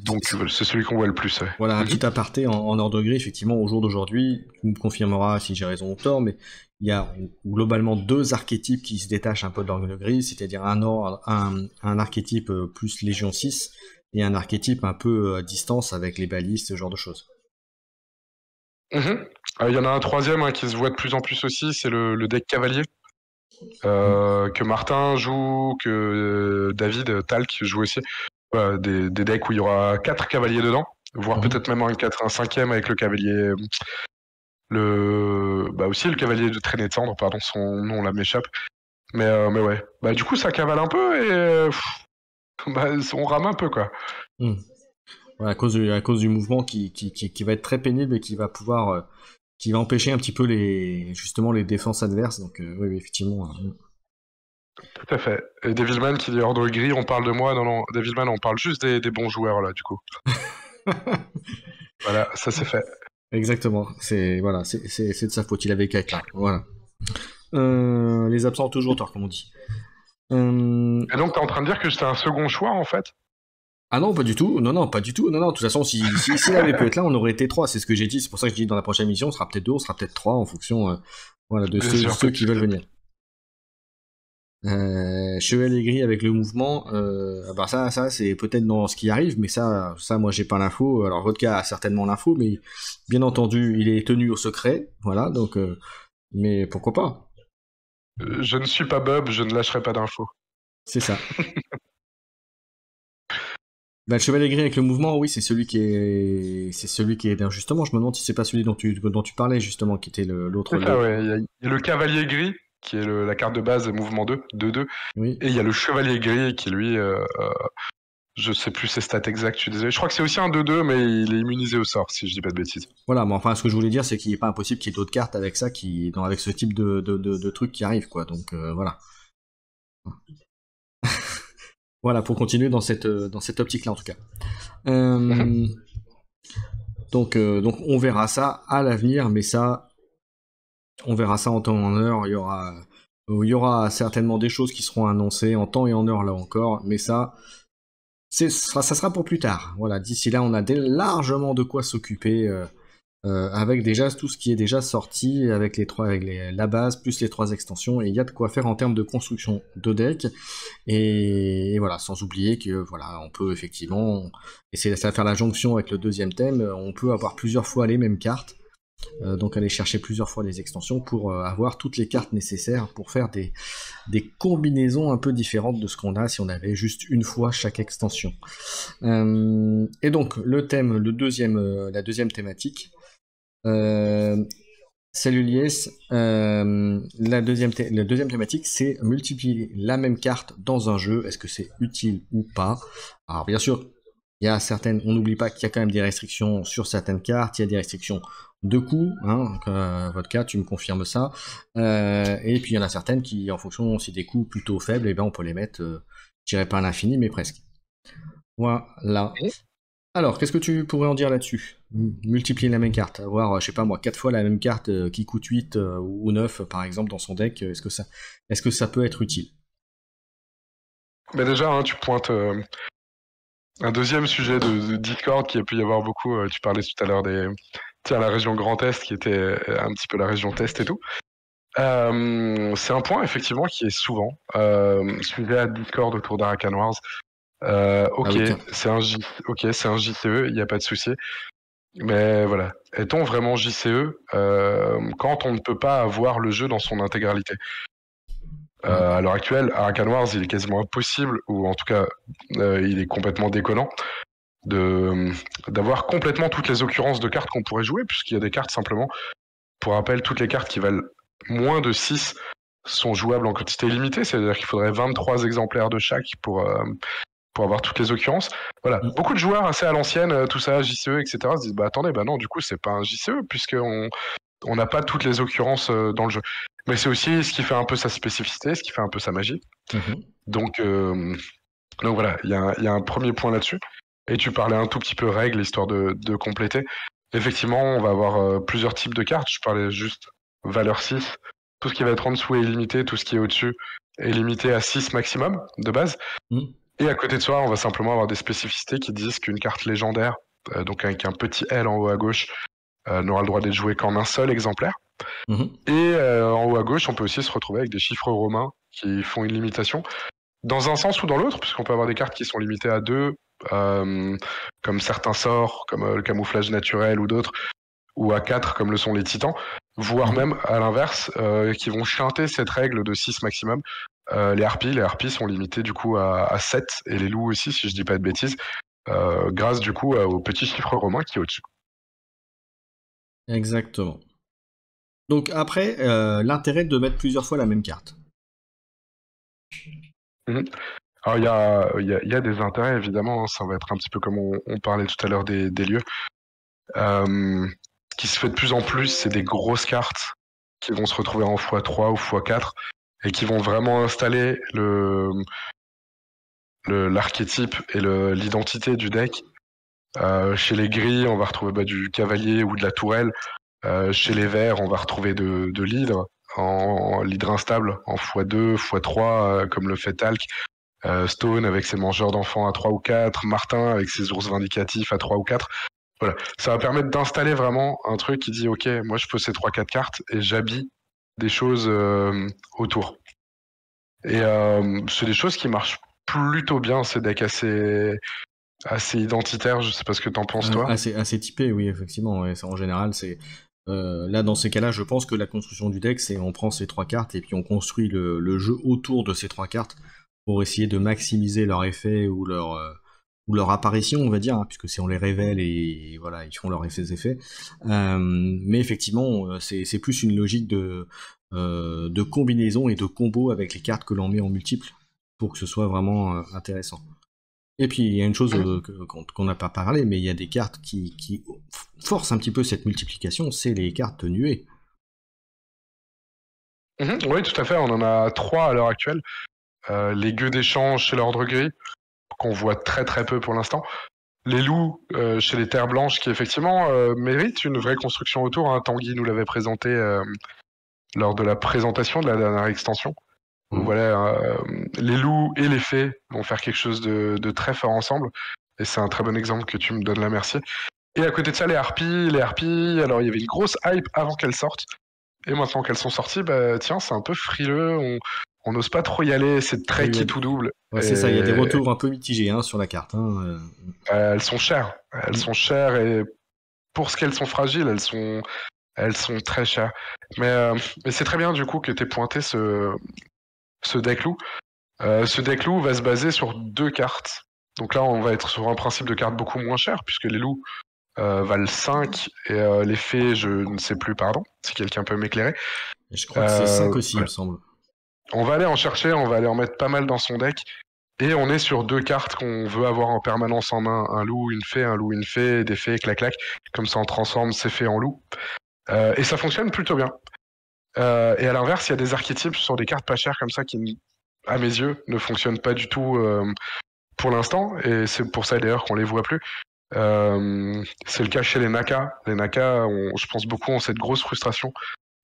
Donc c'est celui qu'on voit le plus. Ouais. Voilà, un petit aparté en ordre gris, effectivement, au jour d'aujourd'hui, tu me confirmeras si j'ai raison ou tort, mais il y a globalement 2 archétypes qui se détachent un peu de l'ordre gris, c'est-à-dire un archétype plus Légion 6 et un archétype un peu à distance avec les balistes, ce genre de choses. Il y en a un troisième, hein, qui se voit de plus en plus aussi, c'est le deck cavalier. Que Martin joue, que David Talk joue aussi. Des decks où il y aura 4 cavaliers dedans, voire peut-être même un 5e avec le cavalier. Aussi le cavalier de traînée de cendre, pardon, son nom là m'échappe. Mais ouais. Du coup, ça cavale un peu et on rame un peu, quoi. Voilà, à cause du mouvement qui va être très pénible et qui va pouvoir... qui va empêcher un petit peu les défenses adverses, donc oui, effectivement... Tout à fait. Et Devilman qui dit ordre gris, on parle de moi. Non, Devilman, on parle juste des bons joueurs, là, du coup. Voilà, ça c'est fait. Exactement, c'est de sa faute, il avait qu'à être là. Voilà. Les absents toujours tort, comme on dit. Et donc, t'es en train de dire que j'étais un second choix, en fait? Ah non, pas du tout. Non, pas du tout. Non, de toute façon, s'il avait pu être là, on aurait été 3. C'est ce que j'ai dit. C'est pour ça que je dis dans la prochaine émission, on sera peut-être 2, on sera peut-être 3 en fonction de ceux qui veulent venir. Chevalier gris avec le mouvement, ça c'est peut-être dans ce qui arrive, mais ça moi j'ai pas l'info. Alors Vodka a certainement l'info, mais bien entendu il est tenu au secret, voilà, donc mais pourquoi pas. Je ne suis pas Bob, je ne lâcherai pas d'infos. C'est ça. Le chevalier gris avec le mouvement, oui, c'est celui qui est justement, je me demande si c'est pas celui dont tu parlais justement, qui était l'autre. C'est ça, ouais. Il y a le cavalier gris qui est la carte de base mouvement 2, oui. Et il y a le chevalier gris qui lui, je sais plus ses stats exacts, je suis désolé. Je crois que c'est aussi un 2-2, mais il est immunisé au sort, si je dis pas de bêtises. Voilà, mais enfin ce que je voulais dire, c'est qu'il est pas impossible qu'il y ait d'autres cartes avec ça, avec ce type de trucs qui arrivent, quoi. Donc voilà. Voilà, pour continuer dans cette optique-là en tout cas. Donc on verra ça à l'avenir, mais ça, on verra ça en temps et en heure. Il y aura certainement des choses qui seront annoncées en temps et en heure là encore, mais ça sera pour plus tard. Voilà, d'ici là, on a largement de quoi s'occuper avec déjà tout ce qui est déjà sorti, avec la base plus les 3 extensions, et il y a de quoi faire en termes de construction de deck. Et voilà, sans oublier que voilà, on peut effectivement essayer de faire la jonction avec le deuxième thème. On peut avoir plusieurs fois les mêmes cartes. Donc aller chercher plusieurs fois les extensions pour avoir toutes les cartes nécessaires pour faire des combinaisons un peu différentes de ce qu'on a si on avait juste une fois chaque extension. Et donc la deuxième thématique, salut Lies, la deuxième thématique, c'est multiplier la même carte dans un jeu. Est-ce que c'est utile ou pas? Alors bien sûr, on n'oublie pas qu'il y a quand même des restrictions sur certaines cartes, il y a des restrictions de coût, Vodka, tu me confirmes ça, et puis il y en a certaines qui, en fonction si des coûts plutôt faibles, et ben on peut les mettre, je dirais pas à l'infini, mais presque. Voilà. Alors, qu'est-ce que tu pourrais en dire là-dessus? Multiplier la même carte, avoir, je sais pas moi, 4 fois la même carte qui coûte 8 ou 9 par exemple dans son deck, est-ce que ça peut être utile? Mais déjà, tu pointes un deuxième sujet de Discord qui a pu y avoir beaucoup. Tu parlais tout à l'heure la région Grand Est qui était un petit peu la région test et tout. C'est un point effectivement qui est souvent suivi à Discord autour d'Arakan Wars. C'est un JCE, il n'y a pas de souci. Mais voilà, est-on vraiment JCE quand on ne peut pas avoir le jeu dans son intégralité? À l'heure actuelle, Arakan Wars, il est quasiment impossible, ou en tout cas, il est complètement déconnant, d'avoir complètement toutes les occurrences de cartes qu'on pourrait jouer, puisqu'il y a des cartes simplement, pour rappel, toutes les cartes qui valent moins de 6 sont jouables en quantité limitée, c'est-à-dire qu'il faudrait 23 exemplaires de chaque pour avoir toutes les occurrences. Voilà, beaucoup de joueurs assez à l'ancienne, tout ça, JCE, etc., se disent, bah attendez, bah non, du coup, c'est pas un JCE, puisqu'on n'a pas toutes les occurrences dans le jeu. Mais c'est aussi ce qui fait un peu sa spécificité, ce qui fait un peu sa magie. Donc voilà, il y a un premier point là-dessus. Et tu parlais un tout petit peu règles, histoire de compléter. Effectivement, on va avoir plusieurs types de cartes. Je parlais juste valeur 6. Tout ce qui va être en dessous est limité, tout ce qui est au-dessus est limité à 6 maximum de base. Et à côté de ça, on va simplement avoir des spécificités qui disent qu'une carte légendaire, donc avec un petit L en haut à gauche, n'aura le droit d'être jouée qu'en un seul exemplaire. Et en haut à gauche, on peut aussi se retrouver avec des chiffres romains qui font une limitation dans un sens ou dans l'autre, puisqu'on peut avoir des cartes qui sont limitées à 2, comme certains sorts, comme le camouflage naturel ou d'autres, ou à 4, comme le sont les titans, voire même à l'inverse, qui vont chanter cette règle de 6 maximum. Les harpies sont limitées du coup à 7, et les loups aussi, si je dis pas de bêtises, grâce du coup au petit chiffre romain qui est au-dessus. Exactement. Donc après, l'intérêt de mettre plusieurs fois la même carte. Alors il y a des intérêts évidemment, ça va être un petit peu comme on parlait tout à l'heure des lieux. Qui se fait de plus en plus, c'est des grosses cartes qui vont se retrouver en x3 ou x4 et qui vont vraiment installer l'archétype et l'identité du deck. Chez les gris, on va retrouver du cavalier ou de la tourelle. Chez les verts, on va retrouver de l'hydre, en l'hydre instable, en x2, x3, comme le fait Talc. Stone avec ses mangeurs d'enfants à 3 ou 4, Martin avec ses ours vindicatifs à 3 ou 4. Voilà, ça va permettre d'installer vraiment un truc qui dit ok, moi je pose ces 3-4 cartes et j'habille des choses autour. Et c'est des choses qui marchent plutôt bien, ces decks assez identitaires. Je sais pas ce que t'en penses toi. Assez typé, oui, effectivement. Ouais, en général, c'est là dans ces cas-là, je pense que la construction du deck, c'est on prend ces 3 cartes et puis on construit le jeu autour de ces 3 cartes pour essayer de maximiser leur effet ou leur apparition, on va dire, puisque si on les révèle et voilà, ils font leurs effets. Mais effectivement, c'est plus une logique de combinaison et de combo avec les cartes que l'on met en multiple pour que ce soit vraiment intéressant. Et puis il y a une chose qu'on n'a pas parlé, mais il y a des cartes qui forcent un petit peu cette multiplication, c'est les cartes nuées. Oui, tout à fait, on en a 3 à l'heure actuelle. Les gueux d'échange chez l'ordre gris, qu'on voit très très peu pour l'instant. Les loups chez les terres blanches qui effectivement méritent une vraie construction autour. Hein. Tanguy nous l'avait présenté lors de la présentation de la dernière extension. Voilà, les loups et les fées vont faire quelque chose de très fort ensemble. Et c'est un très bon exemple que tu me donnes là, merci. Et à côté de ça, les harpies, alors il y avait une grosse hype avant qu'elles sortent. Et maintenant qu'elles sont sorties, bah tiens, c'est un peu frileux, on n'ose pas trop y aller, c'est très qui tout double. Ouais, c'est ça, il y a des retours un peu mitigés hein, sur la carte. Hein. Elles sont chères, et pour ce qu'elles sont fragiles, elles sont très chères. Mais c'est très bien du coup que tu aies pointé ce deck loup. Ce deck loup va se baser sur 2 cartes. Donc là, on va être sur un principe de carte beaucoup moins cher, puisque les loups valent 5, et les fées, je ne sais plus, pardon, si quelqu'un peut m'éclairer. Je crois que c'est 5 aussi, il me semble. On va aller en chercher, on va aller en mettre pas mal dans son deck, et on est sur 2 cartes qu'on veut avoir en permanence en main, un loup, une fée, des fées, clac-clac, comme ça on transforme ces fées en loups. Et ça fonctionne plutôt bien. Et à l'inverse, il y a des archétypes sur des cartes pas chères comme ça qui, à mes yeux, ne fonctionnent pas du tout pour l'instant, et c'est pour ça d'ailleurs qu'on les voit plus. C'est le cas chez les Naka. Les Naka, je pense beaucoup, ont cette grosse frustration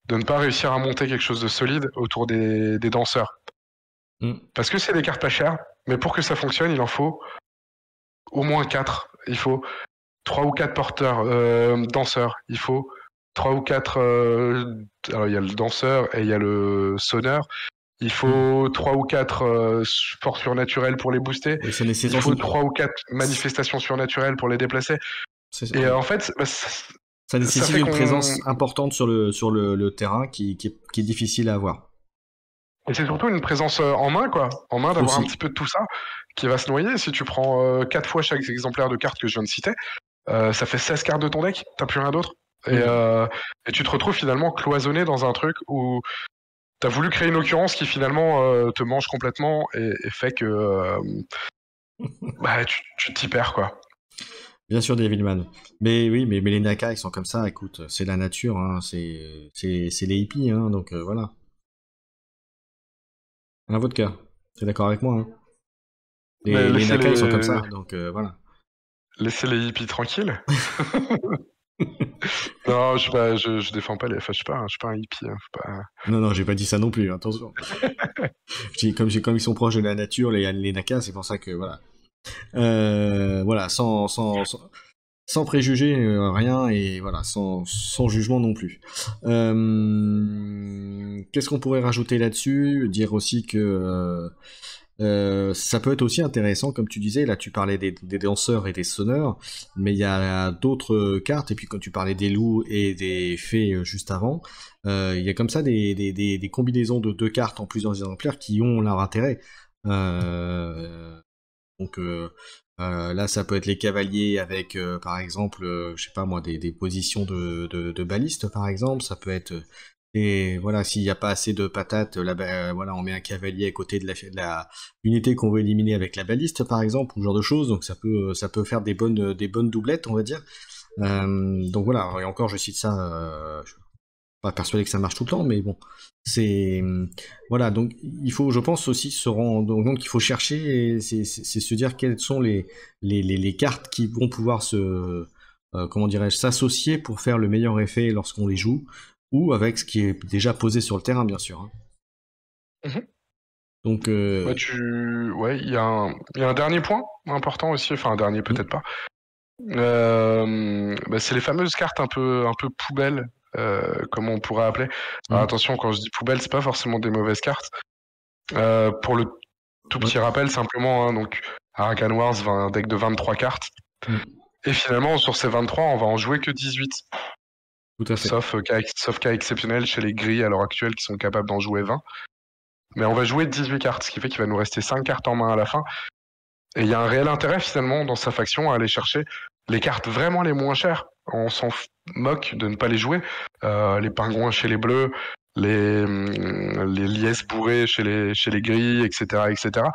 de ne pas réussir à monter quelque chose de solide autour des danseurs. Parce que c'est des cartes pas chères, mais pour que ça fonctionne, il en faut au moins 4. Il faut 3 ou 4 porteurs, danseurs. Il faut 3 ou 4... alors il y a le danseur et il y a le sonneur. Il faut 3 ou 4 forces surnaturelles pour les booster. Il faut 3 ou 4 manifestations surnaturelles pour les déplacer. Et en fait... ça nécessite une présence importante sur le terrain qui est difficile à avoir. Et c'est surtout une présence en main, quoi. En main, d'avoir un petit peu de tout ça qui va se noyer. Si tu prends 4 fois chaque exemplaire de carte que je viens de citer, ça fait 16 cartes de ton deck. T'as plus rien d'autre. Et tu te retrouves finalement cloisonné dans un truc où t'as voulu créer une occurrence qui finalement te mange complètement et fait que bah, tu t'y perds, quoi. Bien sûr, Devilman. Mais oui, mais les Naka, ils sont comme ça, écoute, c'est la nature, hein, c'est les hippies, hein, donc voilà. Un vodka, t'es d'accord avec moi, hein. Les Naka, ils sont comme ça, donc voilà. Laissez les hippies tranquilles. Non, je défends pas les... Enfin, je suis pas un hippie. Hein, pas... Non, j'ai pas dit ça non plus, attention. Comme ils sont proches de la nature, les Naka, c'est pour ça que, voilà. Voilà, sans préjuger rien et voilà, sans jugement non plus. Qu'est-ce qu'on pourrait rajouter là-dessus? Dire aussi que ça peut être aussi intéressant, comme tu disais, là tu parlais des danseurs et des sonneurs, mais il y a d'autres cartes, et puis quand tu parlais des loups et des fées juste avant, il y a comme ça des combinaisons de 2 cartes en plusieurs exemplaires qui ont leur intérêt. Donc là, ça peut être les cavaliers avec, par exemple, je sais pas moi, des positions de balistes, par exemple. Ça peut être et voilà, s'il n'y a pas assez de patates, là, voilà, on met un cavalier à côté de la unité qu'on veut éliminer avec la baliste, par exemple, ou ce genre de choses. Donc ça peut faire des bonnes doublettes, on va dire. Donc voilà. Et encore, je cite ça. Je suis pas persuadé que ça marche tout le temps, mais bon, c'est voilà. Donc il faut, je pense aussi se rendre. Donc il faut chercher et c'est se dire quelles sont les cartes qui vont pouvoir comment dirais-je, s'associer pour faire le meilleur effet lorsqu'on les joue, ou avec ce qui est déjà posé sur le terrain, bien sûr. Hein. Donc, ouais, il y a un dernier point important aussi, enfin un dernier peut-être pas. C'est les fameuses cartes un peu poubelles, comme on pourrait appeler. Alors, attention, quand je dis poubelle, c'est pas forcément des mauvaises cartes. Pour le tout petit rappel, simplement, hein, donc Arakan Wars, un deck de 23 cartes. Et finalement, sur ces 23, on va en jouer que 18. Tout à fait. Sauf cas exceptionnel chez les gris à l'heure actuelle qui sont capables d'en jouer 20. Mais on va jouer 18 cartes, ce qui fait qu'il va nous rester 5 cartes en main à la fin. Et il y a un réel intérêt finalement dans sa faction à aller chercher les cartes vraiment les moins chères. On s'en moque de ne pas les jouer. Les pingouins chez les bleus, les liesses bourrées chez les gris, etc. etc.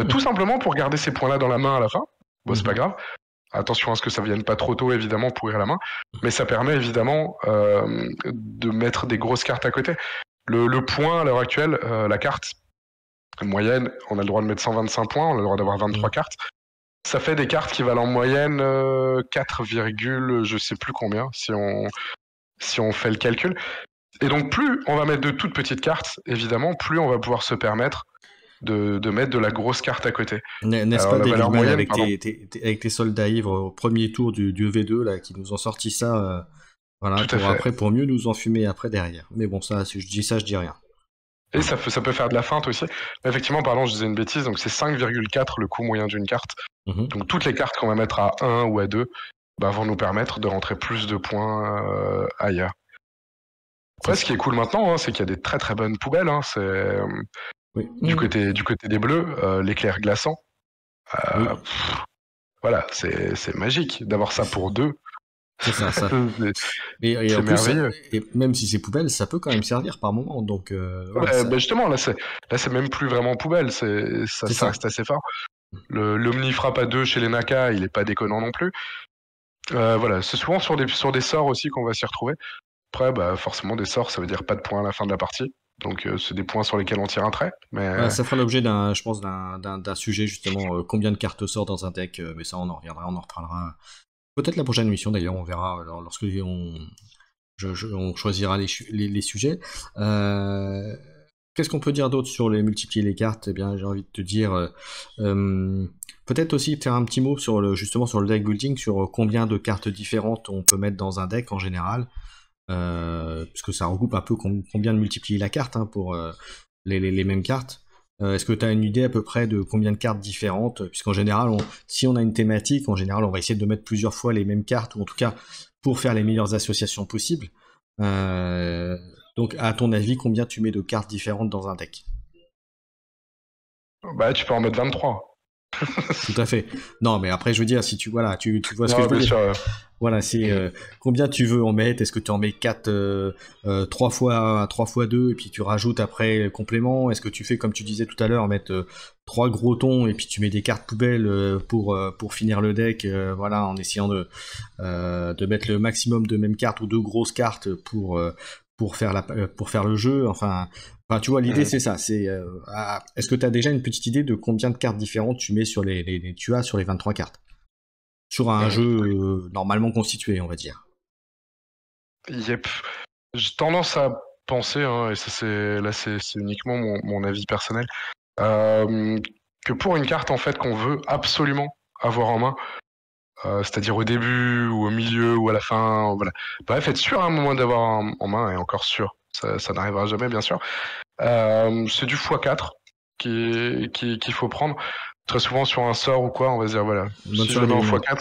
Tout simplement pour garder ces points-là dans la main à la fin. Bon, c'est pas grave. Attention à ce que ça vienne pas trop tôt, évidemment, pourrir la main. Mais ça permet, évidemment, de mettre des grosses cartes à côté. Le point, à l'heure actuelle, la carte moyenne, on a le droit de mettre 125 points, on a le droit d'avoir 23 cartes. ça fait des cartes qui valent en moyenne 4, je sais plus combien, si on fait le calcul. Et donc, plus on va mettre de toutes petites cartes, évidemment, plus on va pouvoir se permettre de mettre de la grosse carte à côté. N'est-ce Alors, pas, la David valeur Mann, moyenne, avec pardon. avec tes soldats ivres au premier tour du V2, là, qui nous ont sorti ça, voilà, Tout à fait. pour mieux nous enfumer après derrière. Mais bon, ça, si je dis ça, je dis rien. Et ça peut faire de la feinte aussi. Effectivement, pardon, je disais une bêtise, donc c'est 5,4 le coût moyen d'une carte. Mhm. Donc toutes les cartes qu'on va mettre à 1 ou à 2 vont nous permettre de rentrer plus de points ailleurs. Après, ce qui est cool maintenant, c'est qu'il y a des très très bonnes poubelles. C'est Oui. du côté des bleus, l'éclair glaçant. Oui. Voilà, c'est magique d'avoir ça pour 2. C'est ça. Et c'est en plus, merveilleux. et même si c'est poubelle, ça peut quand même servir par moment. Donc, voilà, Justement, là, c'est même plus vraiment poubelle. Ça reste assez fort. L'omnifrappe à 2 chez les Naka, il est pas déconnant non plus. Voilà, c'est souvent sur des sorts aussi qu'on va s'y retrouver. Après, forcément, des sorts, ça veut dire pas de points à la fin de la partie. Donc, c'est des points sur lesquels on tire un trait. Mais... ça fera l'objet je pense, d'un sujet, justement, combien de cartes sort dans un deck. Mais ça, on en reviendra, on en reparlera. Peut-être la prochaine émission, d'ailleurs, on verra lorsque on choisira les sujets. Qu'est-ce qu'on peut dire d'autre sur les multiplier les cartes? Eh bien, j'ai envie de te dire, peut-être aussi faire un petit mot justement sur le deck building, sur combien de cartes différentes on peut mettre dans un deck en général, puisque ça regroupe un peu combien de multiplier la carte pour les mêmes cartes. Est-ce que tu as une idée à peu près de combien de cartes différentes? Puisqu'en général, si on a une thématique, en général, on va essayer de mettre plusieurs fois les mêmes cartes, ou en tout cas pour faire les meilleures associations possibles. Donc, à ton avis, combien tu mets de cartes différentes dans un deck? tu peux en mettre 23. Tout à fait. Non, mais après, je veux dire, si tu vois ce que je veux dire. Voilà, c'est combien tu veux en mettre. Est-ce que tu en mets 4, 3 fois 2, et puis tu rajoutes après le complément? Est-ce que tu fais, comme tu disais tout à l'heure, mettre 3 gros tons, et puis tu mets des cartes poubelles pour finir le deck, voilà, en essayant de mettre le maximum de mêmes cartes ou de grosses cartes pour faire le jeu. Enfin, tu vois, l'idée c'est ça. Est-ce que tu as déjà une petite idée de combien de cartes différentes tu mets sur tu as sur les 23 cartes? Sur un jeu normalement constitué, on va dire. Yep. J'ai tendance à penser, et ça c'est uniquement mon avis personnel, que pour une carte en fait qu'on veut absolument avoir en main, c'est-à-dire au début ou au milieu ou à la fin, voilà. Bref, être sûr à un moment d'avoir en main, et encore sûr, ça n'arrivera jamais bien sûr. C'est du x4 qu'il faut prendre. Très souvent sur un sort ou quoi, on va se dire voilà, si je le mets en x4,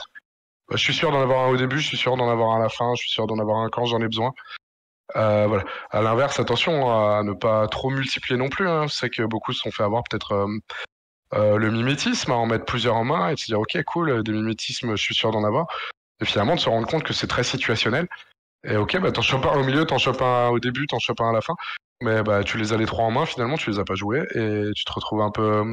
je suis sûr d'en avoir un au début, je suis sûr d'en avoir un à la fin, je suis sûr d'en avoir un quand j'en ai besoin. Voilà. À l'inverse, attention à ne pas trop multiplier non plus. Je sais que beaucoup se sont fait avoir peut-être le mimétisme, à en mettre plusieurs en main et de se dire ok cool, des mimétismes, je suis sûr d'en avoir. Et finalement de se rendre compte que c'est très situationnel. Et ok, t'en chopes un au milieu, t'en chopes un au début, t'en chopes un à la fin. Mais tu les as les 3 en main, finalement, tu les as pas joués et tu te retrouves un peu.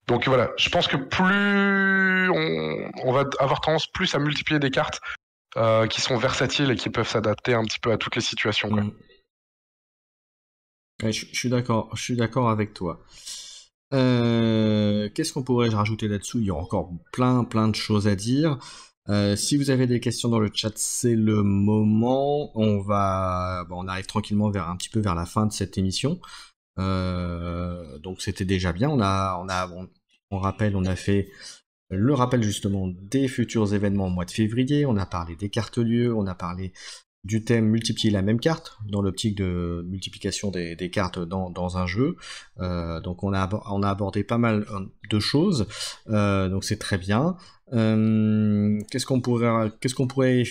Donc voilà, je pense que plus on va avoir tendance plus à multiplier des cartes qui sont versatiles et qui peuvent s'adapter un petit peu à toutes les situations. Quoi. Ouais, je suis d'accord avec toi. Qu'est-ce qu'on pourrait rajouter là-dessous? Il y a encore plein de choses à dire. Si vous avez des questions dans le chat, c'est le moment. On arrive tranquillement un petit peu vers la fin de cette émission. Donc c'était déjà bien. On rappelle, on a fait le rappel justement des futurs événements au mois de février. On a parlé des cartes lieux, on a parlé du thème multiplier la même carte dans l'optique de multiplication des cartes dans un jeu. Donc on a abordé pas mal de choses. Donc c'est très bien. Qu'est-ce qu'on pourrait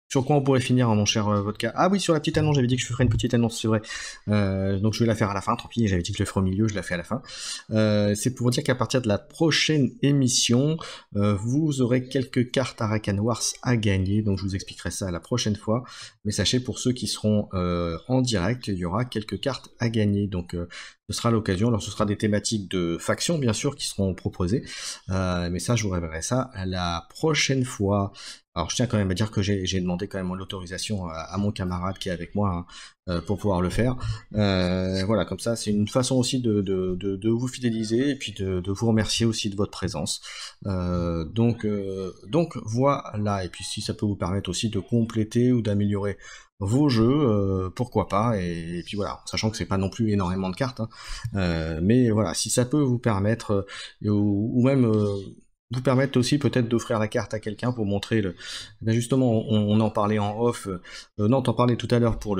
Sur quoi on pourrait finir, mon cher Vodka? Ah oui, sur la petite annonce, j'avais dit que je ferais une petite annonce, c'est vrai. Donc je vais la faire à la fin, tant pis, j'avais dit que je le ferais au milieu, je la fais à la fin. C'est pour vous dire qu'à partir de la prochaine émission, vous aurez quelques cartes Arakan Wars à gagner, donc je vous expliquerai ça la prochaine fois. Mais sachez, pour ceux qui seront en direct, il y aura quelques cartes à gagner, donc ce sera l'occasion. Alors ce sera des thématiques de factions, bien sûr, qui seront proposées, mais ça, je vous révélerai ça la prochaine fois. Alors je tiens quand même à dire que j'ai demandé quand même l'autorisation à mon camarade qui est avec moi, hein, pour pouvoir le faire. Voilà, comme ça c'est une façon aussi de vous fidéliser et puis de vous remercier aussi de votre présence. Donc voilà, et puis si ça peut vous permettre aussi de compléter ou d'améliorer vos jeux, pourquoi pas, et puis voilà, sachant que c'est pas non plus énormément de cartes, hein, mais voilà, si ça peut vous permettre, ou même vous permettre aussi peut-être d'offrir la carte à quelqu'un pour montrer le. Ben justement, on en parlait en off. Non, t'en parlais tout à l'heure pour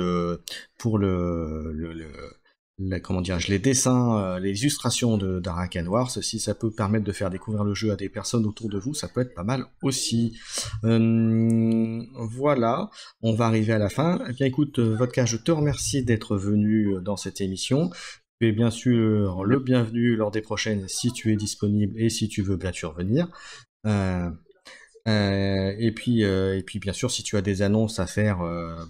comment dirais-je, les dessins, les illustrations d'Arakan Wars. Si ça peut permettre de faire découvrir le jeu à des personnes autour de vous, ça peut être pas mal aussi. Voilà, on va arriver à la fin. Eh bien écoute, Vodka, je te remercie d'être venu dans cette émission. Tu es bien sûr le bienvenu lors des prochaines si tu es disponible et si tu veux bien sûr venir. Euh, et puis bien sûr, si tu as des annonces à faire,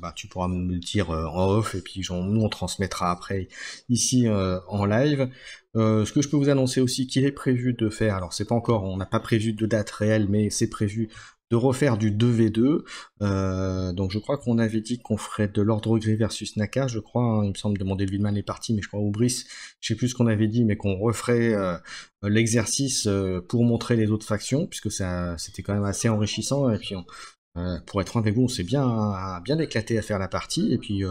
bah, tu pourras me le dire en off, et puis nous on transmettra après ici en live. Ce que je peux vous annoncer aussi qu'il est prévu de faire, alors c'est pas encore, on n'a pas prévu de date réelle, mais c'est prévu de refaire du 2v2. Donc je crois qu'on avait dit qu'on ferait de l'ordre gris versus Naka, je crois, hein, il me semble, demander le Villeman est parti, mais je crois, ou Brice, je sais plus ce qu'on avait dit, mais qu'on referait l'exercice pour montrer les autres factions, puisque ça c'était quand même assez enrichissant, et puis pour être franc avec vous, on s'est bien éclaté à faire la partie, et puis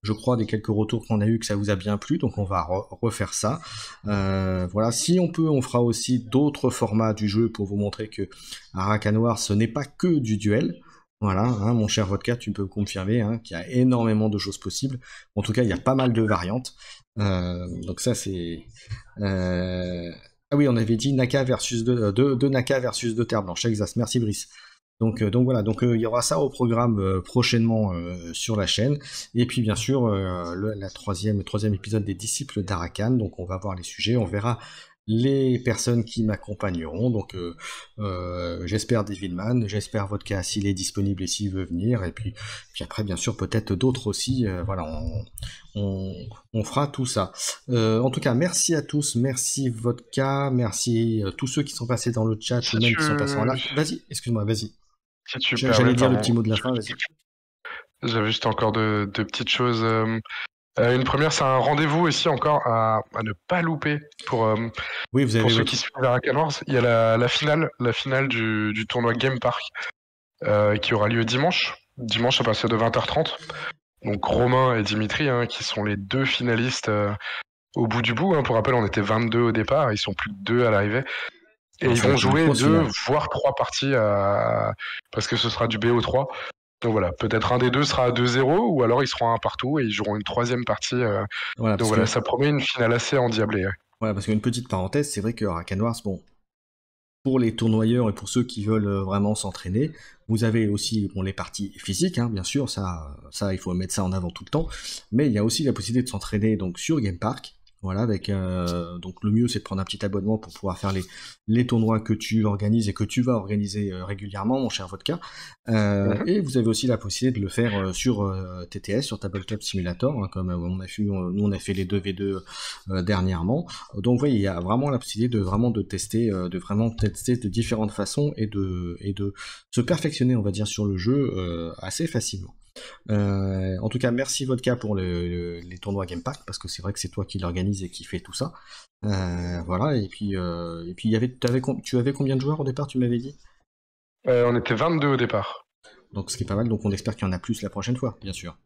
je crois des quelques retours qu'on a eu que ça vous a bien plu, donc on va refaire ça. Voilà, si on peut, on fera aussi d'autres formats du jeu pour vous montrer que Arakan Wars, ce n'est pas que du duel. Voilà, hein, mon cher Vodka, tu peux confirmer, hein, qu'il y a énormément de choses possibles. En tout cas, il y a pas mal de variantes. Donc ça, c'est... Ah oui, on avait dit Naka versus deux Naka versus deux Terre Blanche. Exact. Merci Brice. Donc voilà, donc il y aura ça au programme prochainement sur la chaîne. Et puis bien sûr, le troisième épisode des Disciples d'Arakan. Donc on va voir les sujets, on verra les personnes qui m'accompagneront. Donc j'espère Devilman, j'espère Vodka s'il est disponible et s'il veut venir. Et puis après, bien sûr, peut-être d'autres aussi. Voilà, on fera tout ça. En tout cas, merci à tous, merci Vodka, merci tous ceux qui sont passés dans le chat ou même qui sont passés en live. Vas-y, excuse-moi, vas-y. Si tu J'allais permets, dire le pardon. petit mot de la fin, vas-y. J'avais juste encore deux petites choses. Une première, c'est un rendez-vous aussi encore à ne pas louper pour Oui, vous avez pour ceux qui suivent Arakan Wars. Il y a la finale du tournoi Game Park qui aura lieu dimanche à partir de 20h30. Donc Romain et Dimitri, hein, qui sont les deux finalistes au bout du bout. Hein. Pour rappel, on était 22 au départ, ils sont plus que 2 à l'arrivée. Et ils vont jouer 2, voire 3 parties parce que ce sera du BO3. Donc voilà, peut-être un des deux sera à 2-0, ou alors ils seront un partout et ils joueront une troisième partie. Voilà, donc voilà, ça promet une finale assez endiablée. Ouais. Voilà, parce qu'une petite parenthèse, c'est vrai que Arakan Wars, bon, pour les tournoyeurs et pour ceux qui veulent vraiment s'entraîner, vous avez aussi les parties physiques, hein, bien sûr, ça il faut mettre ça en avant tout le temps, mais il y a aussi la possibilité de s'entraîner donc sur Game Park. Voilà, avec donc le mieux c'est de prendre un petit abonnement pour pouvoir faire les tournois que tu organises et que tu vas organiser régulièrement, mon cher Vodka. Et vous avez aussi la possibilité de le faire sur TTS, sur Tabletop Simulator, hein, comme nous on a fait les 2v2 dernièrement. Donc vous voyez, il y a vraiment la possibilité de tester de différentes façons et de se perfectionner, on va dire, sur le jeu assez facilement. En tout cas, merci Vodka pour les tournois Game Park, parce que c'est vrai que c'est toi qui l'organise et qui fait tout ça. Voilà, et puis tu avais combien de joueurs au départ, tu m'avais dit? On était 22 au départ. Donc ce qui est pas mal, donc on espère qu'il y en a plus la prochaine fois, bien sûr.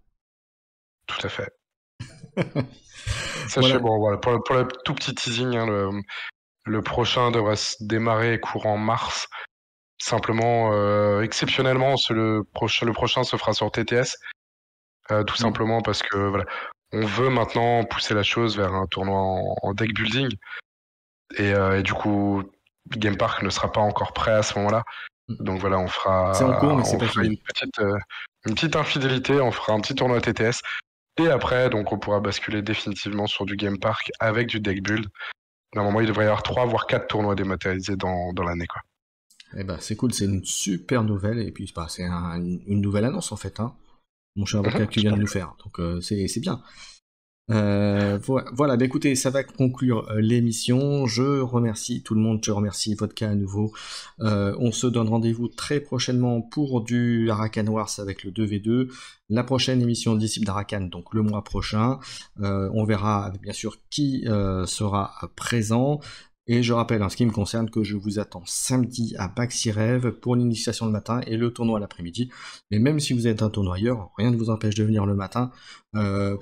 Tout à fait. Sachez, bon, voilà, pour le tout petit teasing, hein, le prochain devrait se démarrer courant mars. Simplement, exceptionnellement, le prochain se fera sur TTS, tout simplement parce que voilà, on veut maintenant pousser la chose vers un tournoi en deck building, et du coup, Game Park ne sera pas encore prêt à ce moment-là. Donc voilà, on fera, c'est en cours, mais c'est pas fini. une petite infidélité, on fera un petit tournoi TTS, et après, donc on pourra basculer définitivement sur du Game Park avec du deck build. Normalement, il devrait y avoir 3 voire 4 tournois dématérialisés dans l'année, quoi. Eh ben, c'est cool, c'est une super nouvelle, et puis c'est une nouvelle annonce en fait, hein, mon cher avocat que tu viens de nous faire, donc c'est bien. Voilà, bah écoutez, ça va conclure l'émission. Je remercie tout le monde, je remercie Vodka à nouveau. On se donne rendez-vous très prochainement pour du Arakan Wars avec le 2v2. La prochaine émission Disciple d'Arakan, donc le mois prochain. On verra bien sûr qui sera présent. Et je rappelle, en ce qui me concerne, que je vous attends samedi à Maxi Rêve pour l'initiation le matin et le tournoi l'après-midi. Mais même si vous êtes un tournoyeur, rien ne vous empêche de venir le matin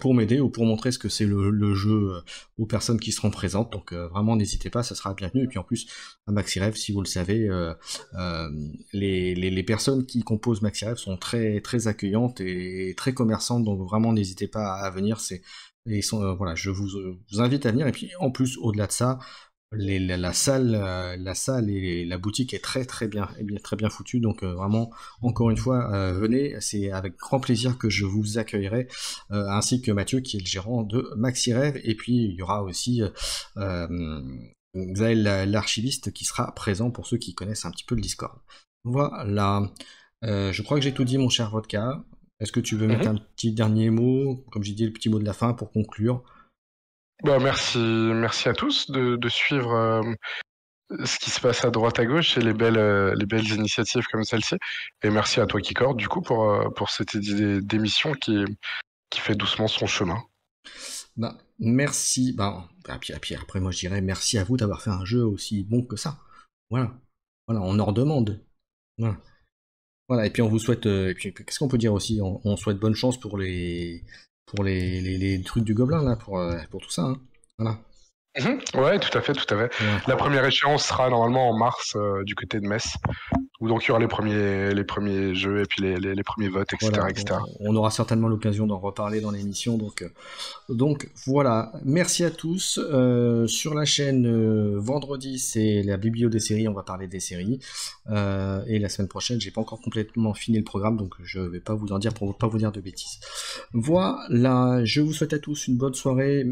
pour m'aider ou pour montrer ce que c'est le jeu aux personnes qui seront présentes. Donc vraiment, n'hésitez pas, ça sera bienvenu. Et puis en plus, à Maxi Rêve, si vous le savez, les personnes qui composent Maxi Rêve sont très, très accueillantes et très commerçantes. Donc vraiment, n'hésitez pas à venir. Voilà, je vous invite à venir. Et puis en plus, au-delà de ça, la salle et la boutique est très très bien, très bien foutue. Donc vraiment, encore une fois, venez, c'est avec grand plaisir que je vous accueillerai, ainsi que Mathieu qui est le gérant de Maxi Rêve. Et puis il y aura aussi Xaël l'archiviste qui sera présent pour ceux qui connaissent un petit peu le Discord. Voilà. Je crois que j'ai tout dit, mon cher Vodka. Est-ce que tu veux mettre un petit dernier mot, comme j'ai dit, le petit mot de la fin pour conclure? Bah, merci à tous de suivre ce qui se passe à droite à gauche et les belles initiatives comme celle-ci. Et merci à toi, Kikor, du coup, pour cette d'émission qui fait doucement son chemin. Bah, merci. Puis après, moi, je dirais merci à vous d'avoir fait un jeu aussi bon que ça. Voilà. Voilà, on en redemande. Voilà. Voilà, et puis on vous souhaite. Et puis, qu'est-ce qu'on peut dire aussi? On souhaite bonne chance pour les trucs du gobelin, là, pour tout ça. Hein. Voilà. Ouais, tout à fait, tout à fait. Ouais. La première échéance sera normalement en mars du côté de Metz, où donc il y aura les premiers jeux et puis les premiers votes, etc. Voilà, etc. On aura certainement l'occasion d'en reparler dans l'émission, donc voilà. Merci à tous. Sur la chaîne, vendredi, c'est la biblio des séries, on va parler des séries. Et la semaine prochaine, j'ai pas encore complètement fini le programme, donc je vais pas vous en dire pour pas vous dire de bêtises. Voilà, je vous souhaite à tous une bonne soirée.